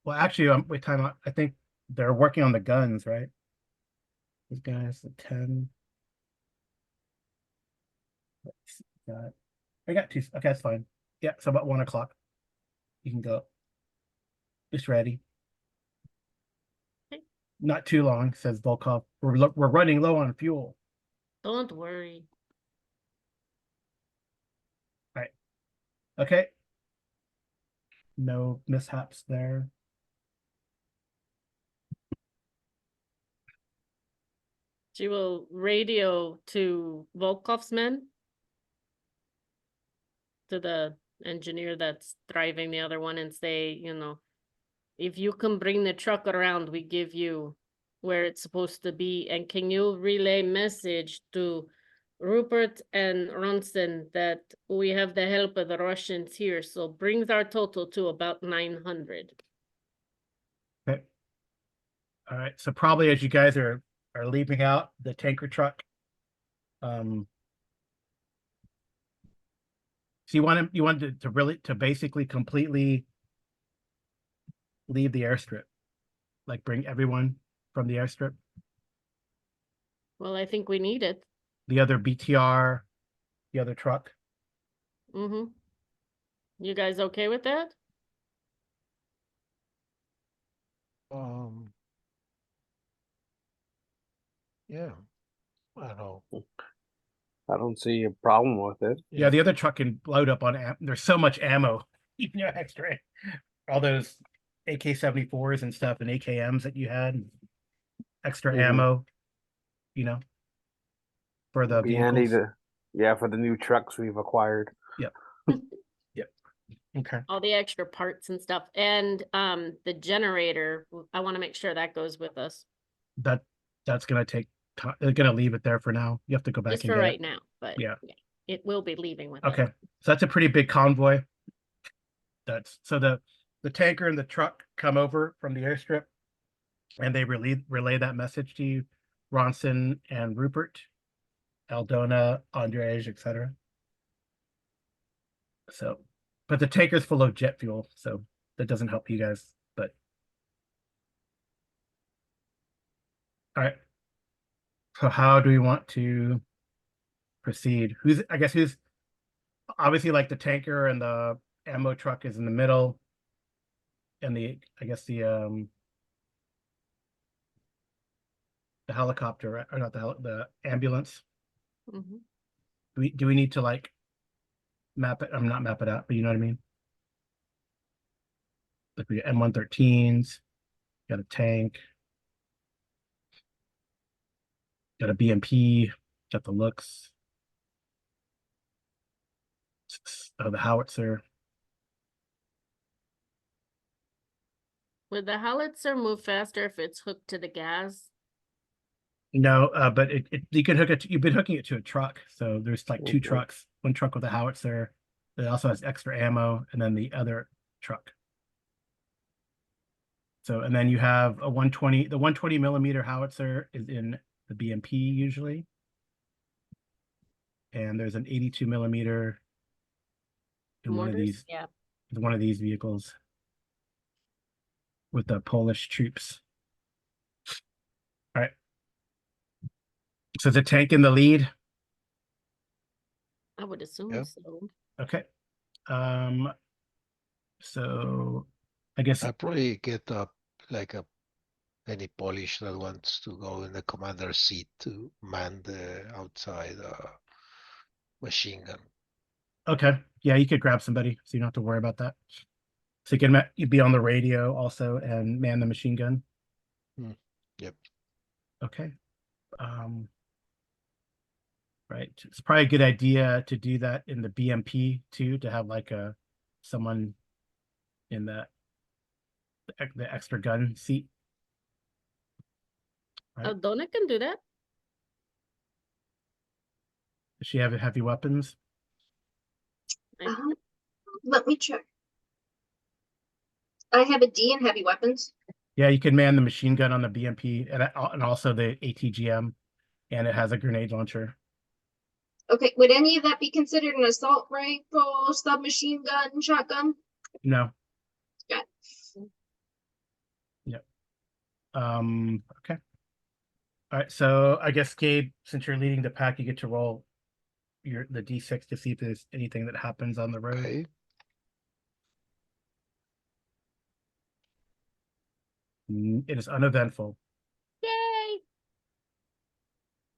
Well, actually, wait, time out. I think they're working on the guns, right? These guys, the 10. Let's see, I got 2. Okay, that's fine. Yeah, so about 1:00. You can go. Just ready.
Okay.
Not too long, says Volkov. We're running low on fuel.
Don't worry.
Okay. No mishaps there.
She will radio to Volkov's men. To the engineer that's driving the other one and say, if you can bring the truck around, we give you where it's supposed to be. And can you relay message to Rupert and Ronson that we have the help of the Russians here, so brings our total to about 900.
Okay. All right. So probably as you guys are leaving out the tanker truck, so you wanted to basically completely leave the airstrip, like bring everyone from the airstrip.
Well, I think we need it.
The other BTR, the other truck.
Mm-hmm. You guys okay with that?
Yeah. I don't know.
I don't see a problem with it.
Yeah, the other truck can load up on there's so much ammo. Extra. All those AK-74s and stuff and AKMs that you had. Extra
Mhm.
ammo, for the
Be handy
vehicles.
for the new trucks we've acquired.
Yep. Okay.
All the extra parts and stuff. And the generator, I want to make sure that goes with us.
That's gonna take time. They're gonna leave it there for now. You have to go back
Just
and
for
get
right
it.
now, but
Yeah.
it will be leaving with us.
Okay. So that's a pretty big convoy. So the tanker and the truck come over from the airstrip and they relay that message to you, Ronson and Rupert, Aldona, Andrej, etc. So, but the tanker's full of jet fuel, so that doesn't help you guys. But all right. So how do we want to proceed? Who's obviously like the tanker and the ammo truck is in the middle. And I guess the helicopter, right? Or not the ambulance.
Mhm.
Do we need to like map it? I'm not map it out, but you know what I mean? Like we got M113s, got a tank, got a BMP, got the looks. Oh, the howitzer.
Would the howitzer move faster if it's hooked to the gas?
No, but you can hook it. You've been hooking it to a truck, so there's like two
Mhm.
trucks. One truck with a howitzer that also has extra ammo, and then the other truck. So, and then you have a 120. The 120 millimeter howitzer is in the BMP usually, and there's an 82 millimeter in
Mortars? Yeah.
one of these vehicles with the Polish troops. All right. So the tank in the lead.
I would assume
Yep.
so.
Okay. So I guess
I probably get like any Polish that wants to go in the commander's seat to man the outside machine gun.
okay. Yeah, you could grab somebody, so you don't have to worry about that. So you'd be on the radio also and man the machine gun.
Yep.
Okay. Right. It's probably a good idea to do that in the BMP too, to have like someone in the extra gun seat. Right.
Oh, Donna can do that.
Does she have heavy weapons?
Let me check. I have a D in heavy weapons.
Yeah, you can man the machine gun on the BMP and also the ATGM, and it has a grenade launcher.
Okay, would any of that be considered an assault rifle, submachine gun, shotgun?
No.
Got
Yep. Okay. All right. So I guess Gabe, since you're leading the pack, you get to roll the D6 to see if there's anything that happens on the road.
Okay.
It is uneventful.
Yay!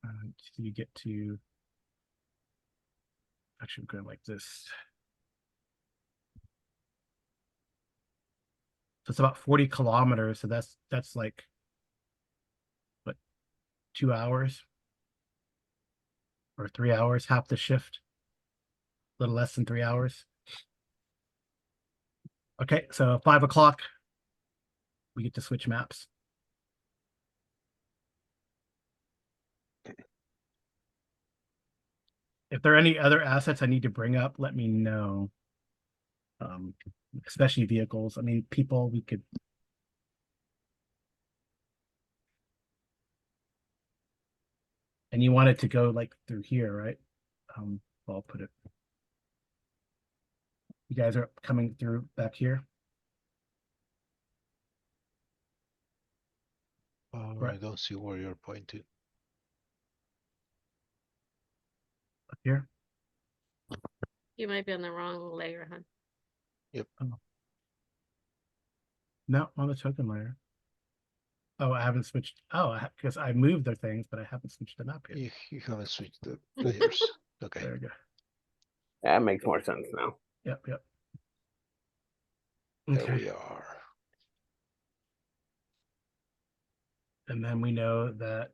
So you get to actually go like this. So it's about 40 kilometers. So that's like what, 2 hours or 3 hours, half the shift, a little less than 3 hours. Okay, so 5 o'clock, we get to switch maps. If there are any other assets I need to bring up, let me know. Especially vehicles. I mean, people, we could. And you want it to go like through here, right? I'll put it. You guys are coming through back here.
I
Right.
don't see where you're pointing.
Up here.
You might be on the wrong layer, huh?
No, on the token layer. Oh, I haven't switched. Oh, because I moved their things, but I haven't switched the map yet.
You haven't switched the layers. Okay.
There we go.
That makes more sense now.
Yep.
There
Okay.
we are.
And then we know that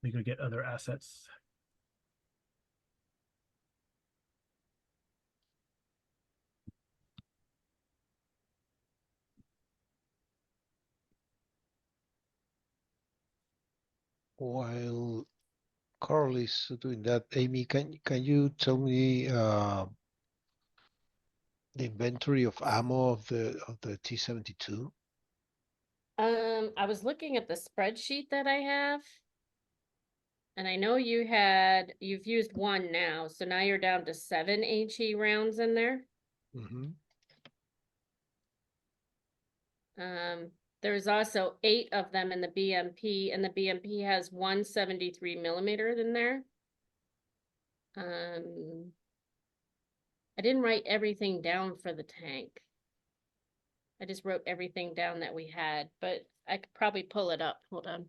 we could get other assets.
While Carl is doing that, Amy, can you tell me the inventory of ammo of the T-72?
I was looking at the spreadsheet that I have. And I know you've used one now, so now you're down to 7 HE rounds in there.
Mm-hmm.
There's also 8 of them in the BMP, and the BMP has 173 mm in there. I didn't write everything down for the tank. I just wrote everything down that we had, but I could probably pull it up. Hold on.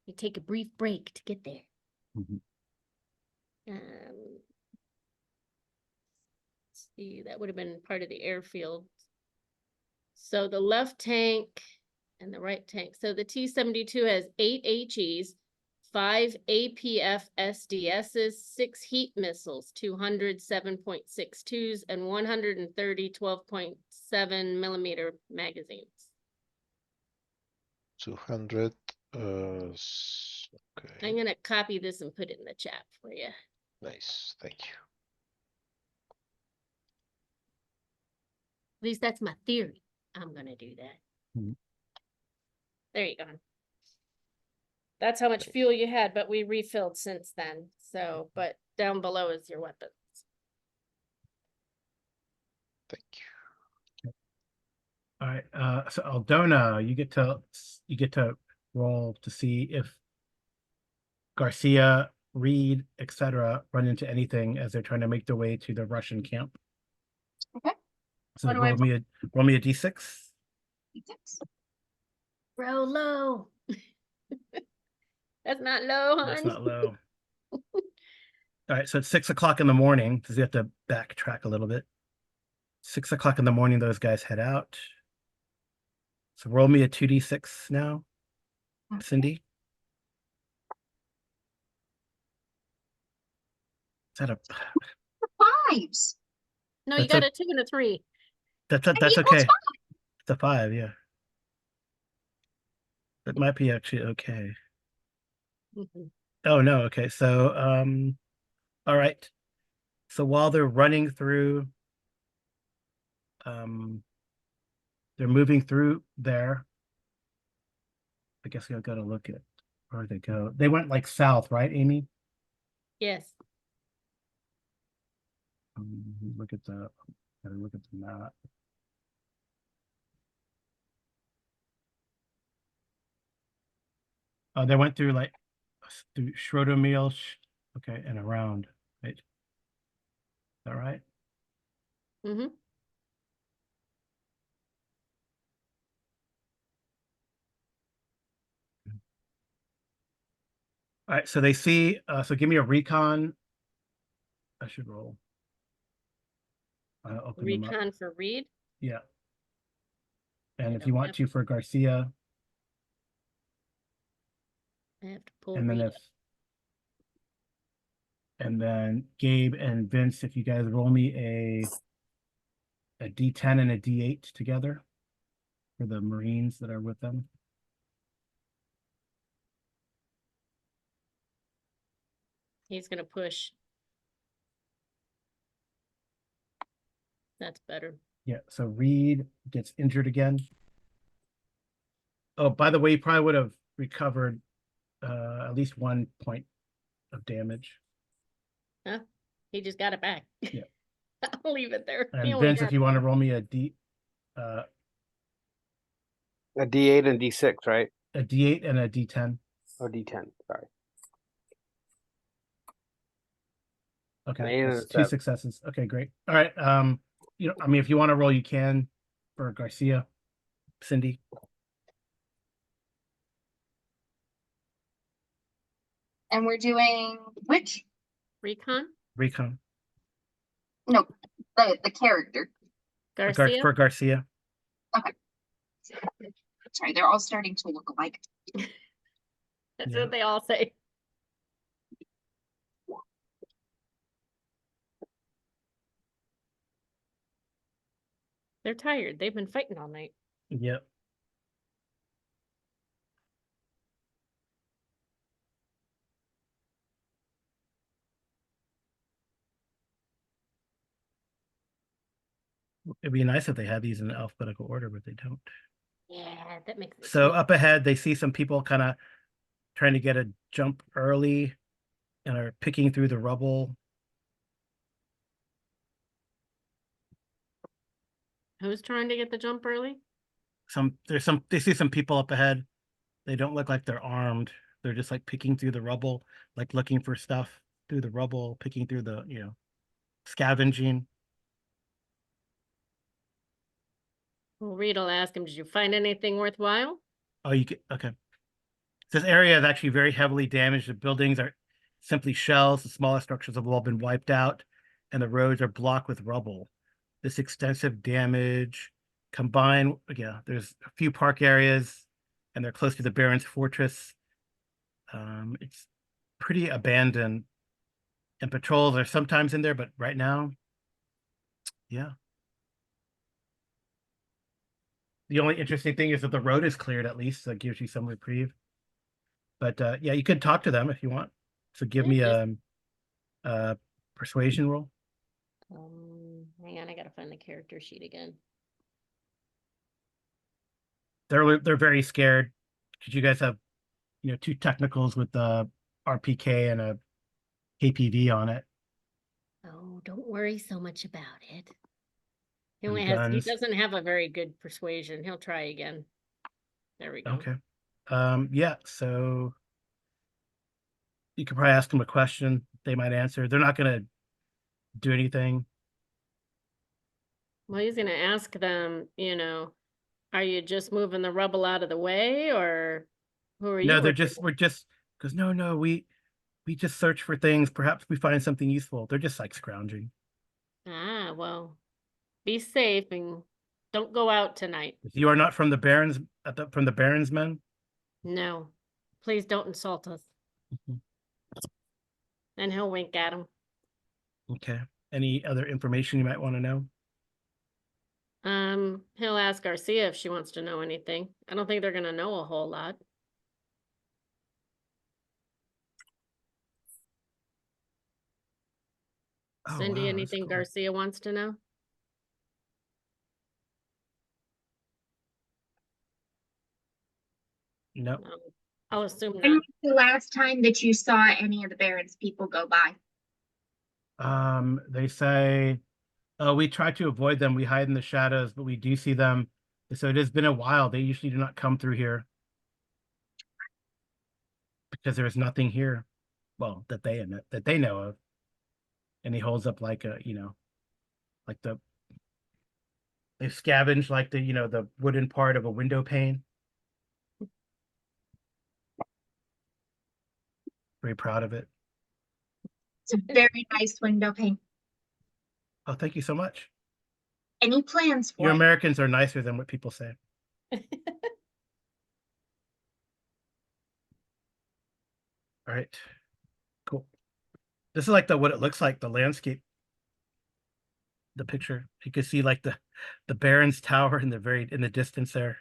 You take a brief break to get there.
Mhm.
Let's see, that would have been part of the airfield. So the left tank and the right tank. So the T-72 has 8 HEs, 5 APF SDSs, 6 heat missiles, 200 7.62s, and 130 12.7mm magazines.
200,
I'm
okay,
gonna copy this and put it in the chat for you.
nice, thank you.
At least that's my theory. I'm gonna do that.
Mhm.
There you go. That's how much fuel you had, but we refilled since then. So, but down below is your weapons.
Thank you.
All right, so Aldona, you get to roll to see if Garcia, Reed, etc. run into anything as they're trying to make their way to the Russian camp.
Okay.
So
What do I
roll me a d6.
D6.
Roll low. That's not low, hon.
That's not low. All right, so it's 6 o'clock in the morning because you have to backtrack a little bit. 6 o'clock in the morning, those guys head out. So roll me a 2d6 now, Cindy. Is that a
Fives.
No, you
That's
got
a-
a 2 and a 3.
that's
It
okay.
equals
It's a 5, yeah. That might be actually okay. Oh no, okay. So all right. So while they're running through, they're moving through there. I guess I've got to look at where they go. They went like south, right, Amy?
Yes.
Look at the gotta look at the map. Oh, they went through like through Schroeder Meal, okay, and around, right? Is that right?
Mm-hmm.
All right, so they see, so give me a recon. I should roll. Open them up.
Recon for Reed.
Yeah. And
I
if you
don't
want
have-
to for Garcia,
I have to pull
and then
Reed
if
up.
and then Gabe and Vince, if you guys roll me a D10 and a D8 together for the Marines that are with them.
He's gonna push. That's better.
Yeah, so Reed gets injured again. Oh, by the way, he probably would have recovered at least 1 point of damage.
Huh? He just got it back.
Yeah.
I'll leave it there. He
And
only
Vince, if
got
you want to
one.
roll me
A D8 and D6, right?
a D8 and a D10.
Oh, D10. Sorry.
Okay,
An 8 and
that's
a
2
7.
successes. Okay, great. All right. You know, I mean, if you want to roll, you can for Garcia, Cindy.
And we're doing which?
Recon.
Recon.
No, the character.
Garcia.
For Garcia.
Sorry, they're all starting to look alike.
That's
Yeah.
what they all say. They're tired. They've been fighting all night.
Yep. It'd be nice if they had these in alphabetical order, but they don't.
Yeah, that makes it
So
sweet.
up ahead, they see some people kind of trying to get a jump early and are picking through the rubble.
Who's trying to get the jump early?
They see some people up ahead. They don't look like they're armed. They're just like picking through the rubble, like looking for stuff through the rubble, picking through the, scavenging.
Well, Reed will ask him, did you find anything worthwhile?
Oh, okay. This area is actually very heavily damaged. The buildings are simply shells. The smallest structures have all been wiped out, and the roads are blocked with rubble. This extensive damage combined, there's a few park areas, and they're close to the Barron's fortress. It's pretty abandoned, and patrols are sometimes in there, but right now, yeah. The only interesting thing is that the road is cleared, at least, so that gives you some reprieve. But yeah, you could talk to them if you want. So give me a persuasion roll.
Hang on, I gotta find the character sheet again.
They're very scared because you guys have, two technicals with the RPK and a KPV on it.
Oh, don't worry so much about it. He
And
only he
guns.
doesn't have a very good persuasion. He'll try again. There we go.
Okay. Yeah, so you could probably ask them a question. They might answer. They're not gonna do anything.
Well, he's gonna ask them, are you just moving the rubble out of the way, or who are you?
No, we're
working
just because no, we just search for things. Perhaps we find something useful. They're just like scrounging.
with? Ah, well, be safe and don't go out tonight.
You are not from the Barons from the Barons men?
No, please don't insult us.
Mhm.
And he'll wink at him.
Okay. Any other information you might want to know?
He'll ask Garcia if she wants to know anything. I don't think they're gonna know a whole lot.
Oh,
Cindy,
wow, that's
anything
cool.
Garcia wants to know?
No.
I'll assume
When
not.
was the last time that you saw any of the Barrens people go by?
They say, oh, we try to avoid them. We hide in the shadows, but we do see them. So it has been a while. They usually do not come through here because there is nothing here. Well, that they know of. And he holds up like like they've scavenged like the wooden part of a window pane. Very proud of it.
It's a very nice window pane.
Oh, thank you so much.
Any plans for
Your
it?
Americans are nicer than what people say. All right, cool. This is like what it looks like, the landscape. The picture. You can see like the Barron's Tower in the distance there.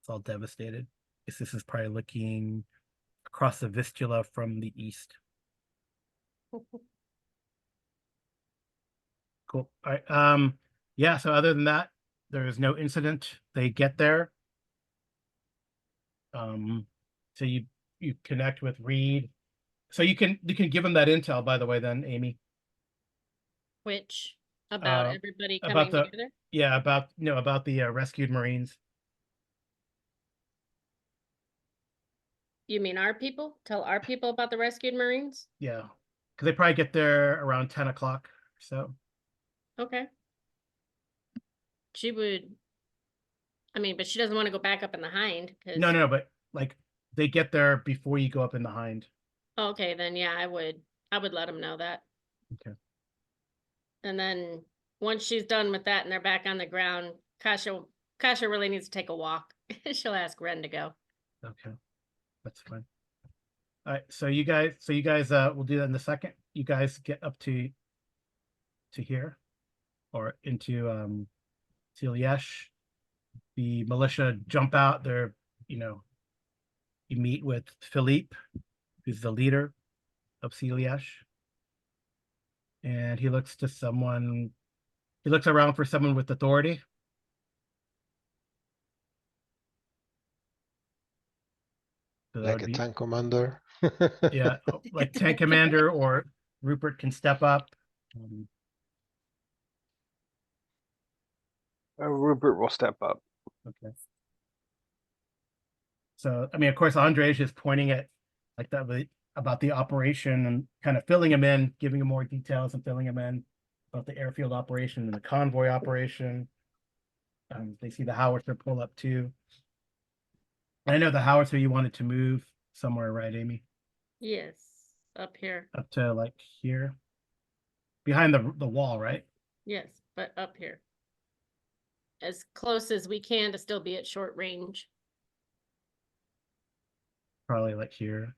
It's all devastated. I guess this is probably looking across the Vistula from the east. Cool. All right. Yeah, so other than that, there is no incident. They get there. So you connect with Reed. So you can give them that intel, by the way, then, Amy.
Which, about
Uh,
everybody
about
coming
the-
together?
Yeah, about the rescued Marines.
You mean our people? Tell our people about the rescued Marines?
Yeah, because they probably get there around 10 o'clock. So
Okay. She would, but she doesn't want to go back up in the hind, because.
no, but like they get there before you go up in the hind.
Okay, then yeah, I would let them know that.
Okay.
And then once she's done with that and they're back on the ground, Kasha really needs to take a walk. She'll ask Ren to go.
Okay, that's fine. All right, so you guys we'll do that in a second. You guys get up to here or into Siliesh. The militia jump out. They're you meet with Philippe, who's the leader of Siliesh. And he looks around for someone with authority. So that
Like
would
a
be,
tank commander.
yeah, like tank commander, or Rupert can step up.
Rupert will step up.
Okay. So, I mean, of course, Andre's just pointing at like that about the operation and kind of filling him in, giving him more details and filling him in about the airfield operation and the convoy operation. They see the howitzer pull up too. I know the howitzer you wanted to move somewhere, right, Amy?
Yes, up here.
Up to like here, behind the wall, right?
Yes, but up here. As close as we can to still be at short range.
Probably like here.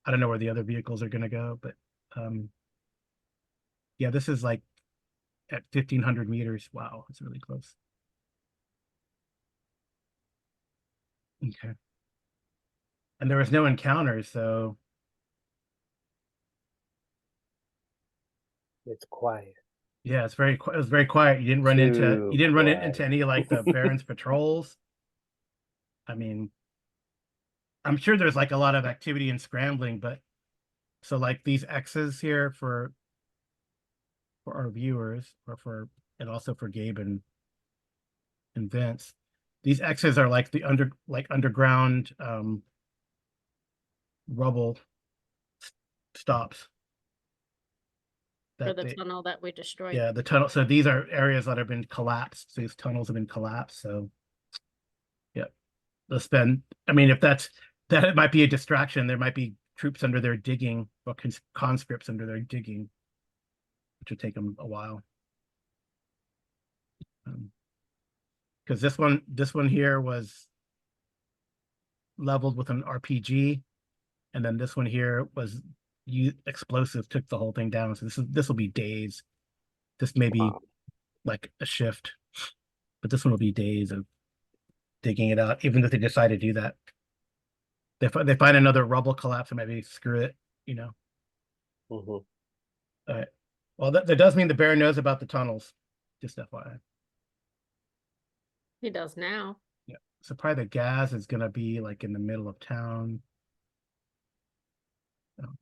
I don't know where the other vehicles are gonna go, but yeah, this is like at 1,500 meters. Wow, it's really close. Okay. And there was no encounters, so
It's quiet.
yeah, it's very it was very quiet. You didn't run
Too
into
quiet.
any like the Barron's patrols. I mean, I'm sure there's like a lot of activity and scrambling, but so like these X's here for our viewers or for and also for Gabe and Vince. These X's are like the underground rubble stops.
For the
They,
tunnel that we destroyed.
yeah, the tunnel. So these are areas that have been collapsed. So these tunnels have been collapsed. So yeah, they'll spend. I mean, if that it might be a distraction. There might be troops under there digging, or conscripts under there digging, which would take them a while. Because this one here was leveled with an RPG, and then this one here was explosives took the whole thing down. So this will be days. This may be
Wow.
like a shift, but this one will be days of digging it out. Even if they decide to do that, they find another rubble collapse, and maybe screw it.
Mhm.
All right. Well, that does mean the bear knows about the tunnels. Just FYI.
He does now.
Yeah. So probably the gas is gonna be like in the middle of town. Oh.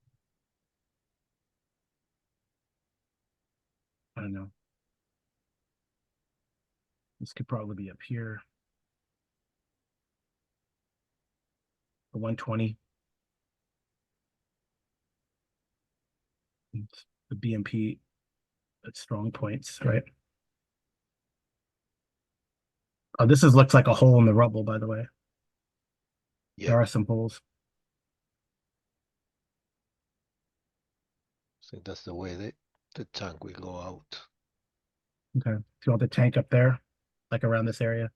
I don't know. This could probably be up here. The 120. It's the BMP at strong points, right? Oh, looks like a hole in the rubble, by the way.
Yeah,
There are some holes.
I think that's the way the tank will go out.
Okay. So you want the tank up there, like around this area.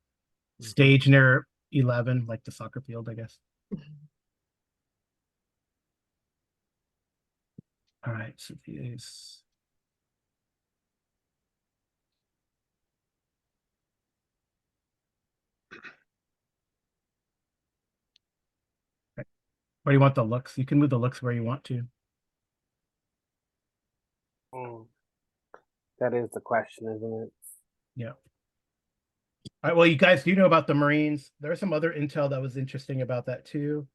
Mhm.
Stage near 11, like the soccer field, I guess. All right, so these. Right. Where do you want the looks? You can move the looks where you want to.
That is the question, isn't it?
Yeah. All right, well, you guys do know about the Marines. There's some other intel that was interesting about that too.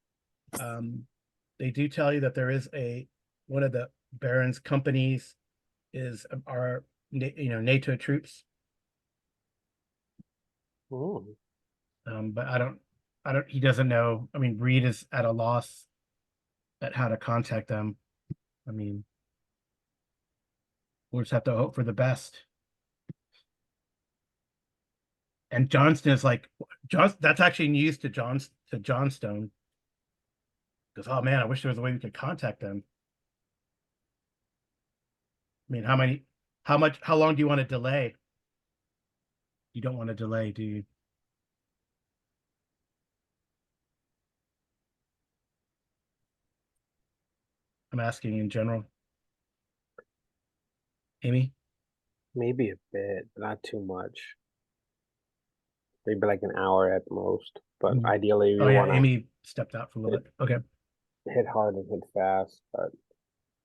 They do tell you that there is one of the Barron's companies is our NATO troops.
Ooh.
But I don't he doesn't know. I mean, Reed is at a loss at how to contact them. I mean, we'll just have to hope for the best. And Johnston is like that's actually news to Johnstone. Because oh man, I wish there was a way we could contact them. I mean, how long do you want to delay? You don't want to delay, do you? I'm asking in general. Amy?
Maybe a bit, but not too much. Maybe like an hour at most. But
Mhm.
ideally,
Oh
we
yeah,
want to
Amy stepped out for a little bit. Okay.
hit hard and hit fast. But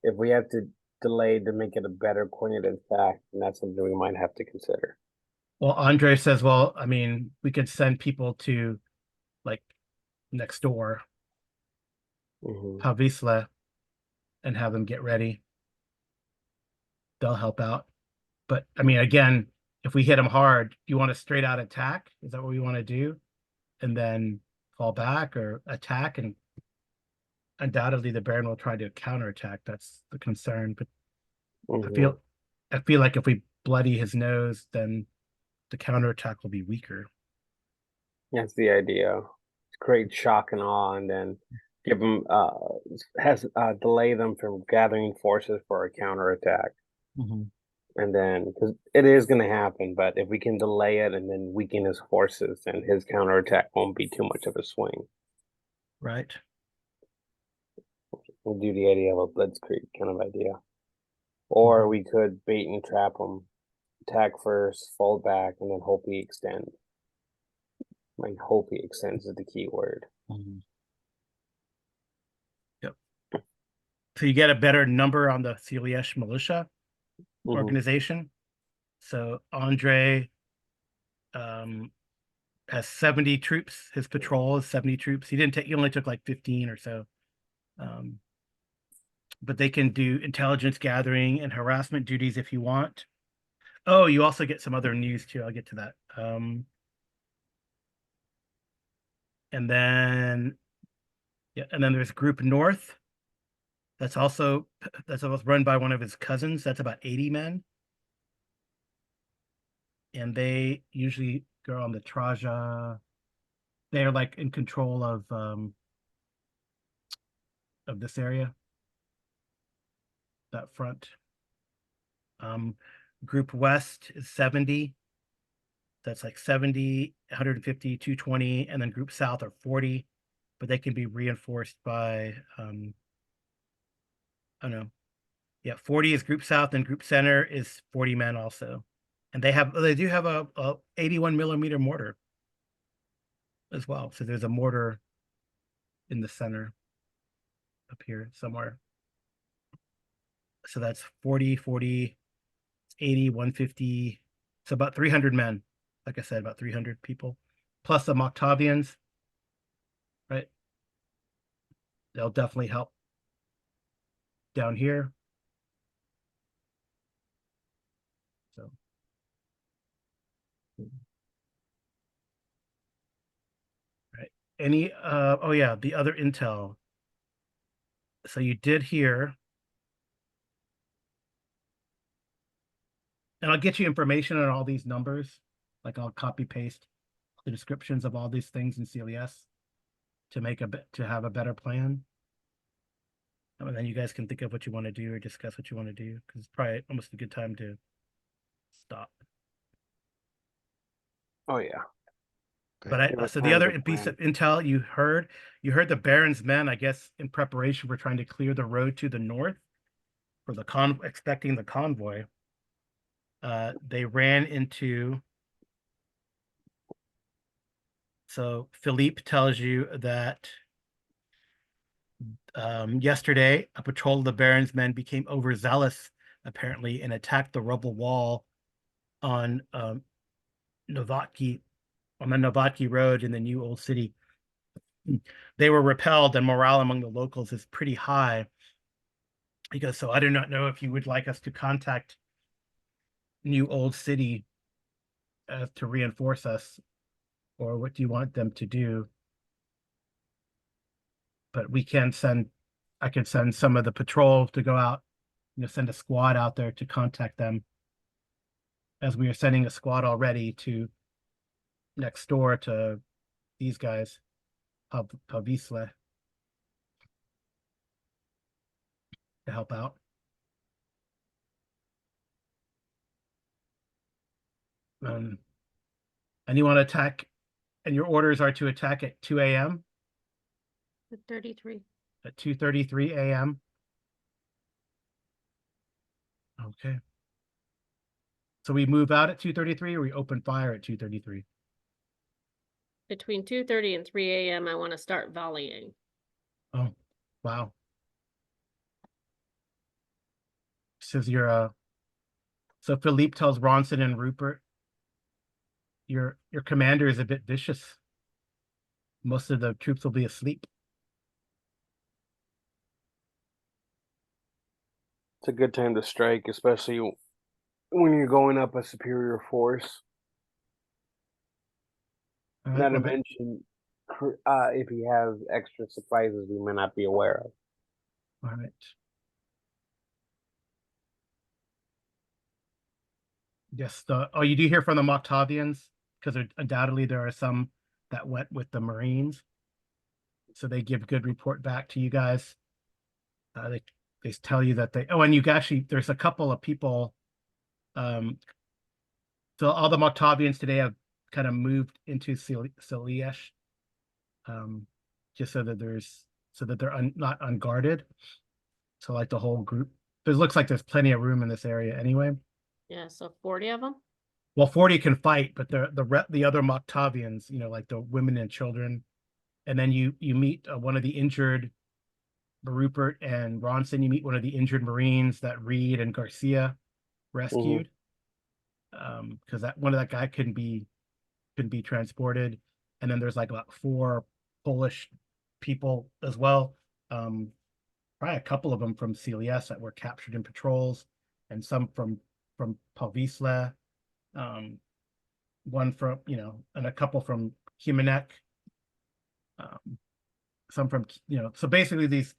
if we have to delay to make it a better pointed attack, then that's something we might have to consider.
Well, Andre says, well, I mean, we could send people to like next door, Havisla, and have them get ready. They'll help out. But I mean, again, if we hit them hard, you want a straight out attack? Is that what we want to do? And then fall back or attack? And undoubtedly the Baron will try to counterattack. That's the concern. But
Mhm.
I feel like if we bloody his nose, then the counterattack will be weaker.
That's the idea. Create shock and awe, and then give them delay them from gathering forces for a counterattack. And then, because it is going to happen, but if we can delay it and then weaken his forces, then his counterattack won't be too much of a swing.
Right.
We'll do the idea of a blitzkrieg kind of idea. Or we could bait and trap him, attack first, fold back, and then hope he extends. I mean, hope he extends is the key word.
Yep. So you get a better number on the Celiash militia organization. So Andre has 70 troops. His patrol is 70 troops. He only took like 15 or so. But they can do intelligence gathering and harassment duties if you want. Oh, you also get some other news too. I'll get to that. And then there's Group North. That's also run by one of his cousins. That's about 80 men. And they usually go on the Traja. They're like in control of this area, that front. Group West is 70. That's like 70, 150, 220, and then Group South are 40, but they can be reinforced by I don't know. Yeah, 40 is Group South, and Group Center is 40 men also. And they do have a 81 millimeter mortar as well. So there's a mortar in the center up here somewhere. So that's 40, 40, 80, 150. So about 300 men. Like I said, about 300 people. Plus the Octavians, right? They'll definitely help down here. So. Right. Oh yeah, the other intel. So you did hear, and I'll get you information on all these numbers. Like I'll copy paste the descriptions of all these things in CLES to have a better plan. And then you guys can think of what you want to do or discuss what you want to do, because it's probably almost a good time to stop.
Oh yeah.
But so the other piece of intel you heard the Baron's men, I guess, in preparation for trying to clear the road to the north for expecting the convoy. They ran into. So Philippe tells you that yesterday a patrol of the Baron's men became overzealous, apparently, and attacked the rubble wall on Novatki, on the Novatki Road in the New Old City. They were repelled, and morale among the locals is pretty high. He goes, so I do not know if you would like us to contact New Old City to reinforce us, or what do you want them to do? But I can send some of the patrol to go out, send a squad out there to contact them, as we are sending a squad already to next door to these guys, Pavisle, to help out. And you want to attack, and your orders are to attack at 2 a.m.
33.
At 2:33 a.m. Okay. So we move out at 2:33, or we open fire at 2:33?
Between 2:30 and 3 a.m. I want to start volleying.
Oh, wow. Says so Philippe tells Ronson and Rupert, your commander is a bit vicious. Most of the troops will be asleep.
It's a good time to strike, especially when you're going up a superior force.
All right,
Not to
well,
mention, if he has extra surprises we may not be aware of.
all right. Yes, you do hear from the Moctavians, because undoubtedly there are some that went with the Marines. So they give good report back to you guys. They tell you that and you actually, there's a couple of people. So all the Moctavians today have kind of moved into Siliesh, just so that they're not unguarded. So like the whole group, but it looks like there's plenty of room in this area anyway.
Yeah, so 40 of them?
Well, 40 can fight, but the other Moctavians, like the women and children, and then you meet one of the injured, Rupert and Ronson. You meet one of the injured Marines that Reed and Garcia rescued, because that one of that guy couldn't be transported, and then there's like about 4 Polish people as well. Probably a couple of them from CLS that were captured in patrols, and some from Powisle. One from, and a couple from Kimenek. Some from, so basically these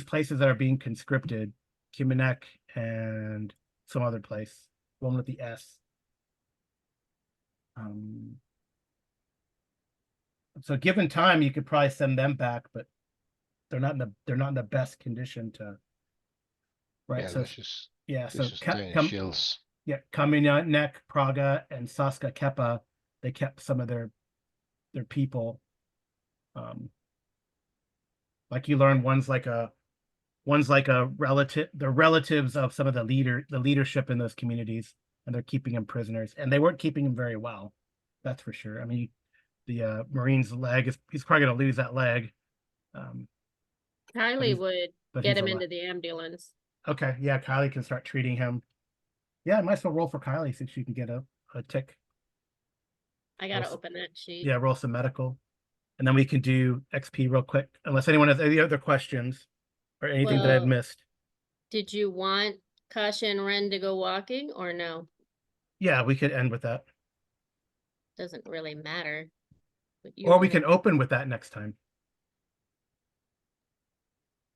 places that are being conscripted, Kimenek and some other place, one with the S. So given time, you could probably send them back, but they're not in the best condition to. Right.
Yeah,
So
let's just stay in shields.
Yeah, Kamianek, Praga, and Saska Kepa, they kept some of their people. Like you learn, one's like a relative. They're relatives of some of the leadership in those communities, and they're keeping them prisoners. And they weren't keeping them very well, that's for sure. I mean, the Marine's leg he's probably going to lose that leg.
Kylie would get
he's
him
alive.
into the ambulance.
Okay, yeah, Kylie can start treating him. Yeah, I might as well roll for Kylie since she can get a tick.
I gotta open that sheet.
Yeah, roll some medical. And then we can do XP real quick, unless anyone has any other questions or anything that I've
Well,
missed.
Did you want Kasha and Ren to go walking or no?
Yeah, we could end with that.
Doesn't really matter. But
Or we can open with that next time.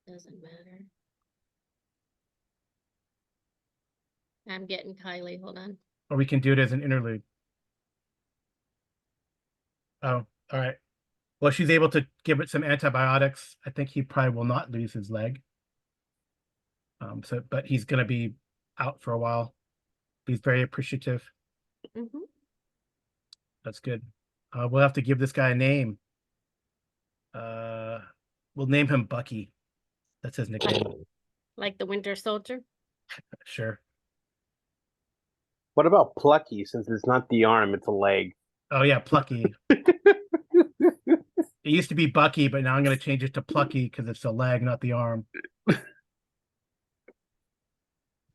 Doesn't matter. I'm getting Kylie, hold on.
Or we can do it as an interlude. Oh, all right. Well, she's able to give it some antibiotics. I think he probably will not lose his leg. But he's going to be out for a while. He's very appreciative. That's good. We'll have to give this guy a name. We'll name him Bucky. That's his nickname.
Like the Winter Soldier?
Sure.
What about Plucky, since it's not the arm, it's a leg?
Oh yeah, Plucky. It used to be Bucky, but now I'm going to change it to Plucky because it's the leg, not the arm.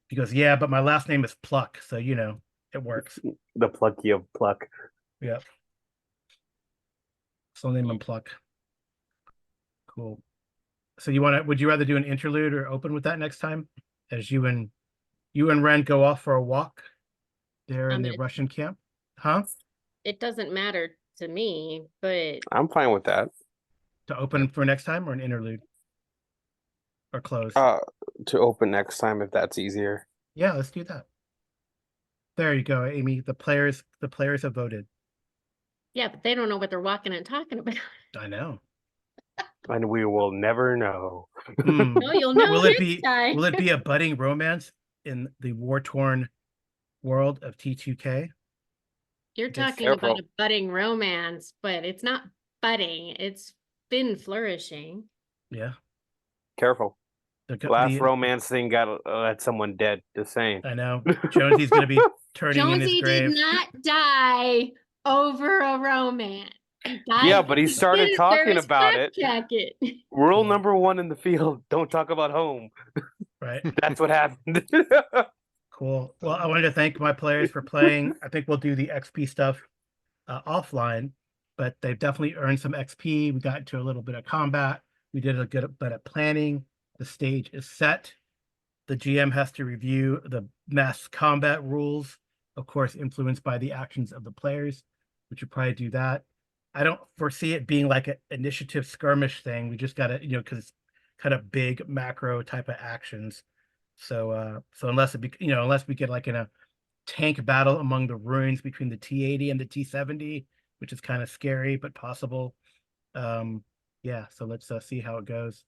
He goes, yeah, but my last name is Pluck, so it works.
The Plucky of Pluck.
Yeah. So name him Pluck. Cool. So would you rather do an interlude or open with that next time? As you and Ren go off for a walk there in the Russian camp? Huh?
It doesn't matter to me, but
I'm fine with that.
To open for next time or an interlude? Or close?
To open next time if that's easier.
Yeah, let's do that. There you go, Amy. The players have voted.
yeah, but they don't know what they're walking and talking about.
I know.
And we will never know.
No, you'll know
Will it be a budding romance in the war-torn world of T2K?
You're talking about a budding romance, but it's not budding. It's been flourishing.
Yeah.
Careful. Last romance thing got let someone dead. Just saying.
I know. Jonesy's going to be turning in his grave.
Jonesy did not die over a romance.
Yeah, but he started talking about it.
Jacket.
Rule number 1 in the field: don't talk about home.
Right.
That's what happened.
Cool. Well, I wanted to thank my players for playing. I think we'll do the XP stuff offline, but they've definitely earned some XP. We got into a little bit of combat. We did a good bit of planning. The stage is set. The GM has to review mass combat rules, of course, influenced by the actions of the players, which would probably do that. I don't foresee it being like an initiative skirmish thing. We just gotta, because it's kind of big macro type of actions. So unless unless we get like in a tank battle among the ruins between the T-80 and the T-70, which is kind of scary but possible. Yeah, so let's see how it goes.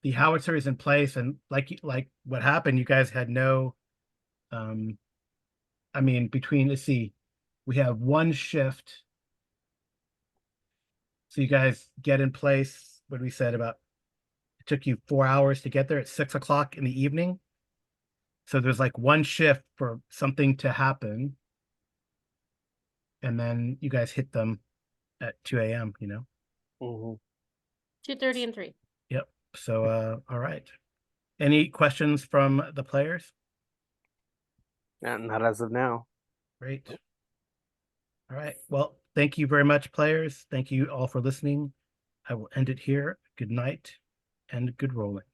The howitzer is in place, and like what happened, you guys had no I mean, let's see, we have one shift. So you guys get in place, what we said about, it took you 4 hours to get there at 6 o'clock in the evening. So there's like one shift for something to happen. And then you guys hit them at 2 a.m.,
2:30 and 3.
Yep. So, all right. Any questions from the players?
Not as of now.
Great. All right. Well, thank you very much, players. Thank you all for listening. I will end it here. Good night and good rolling.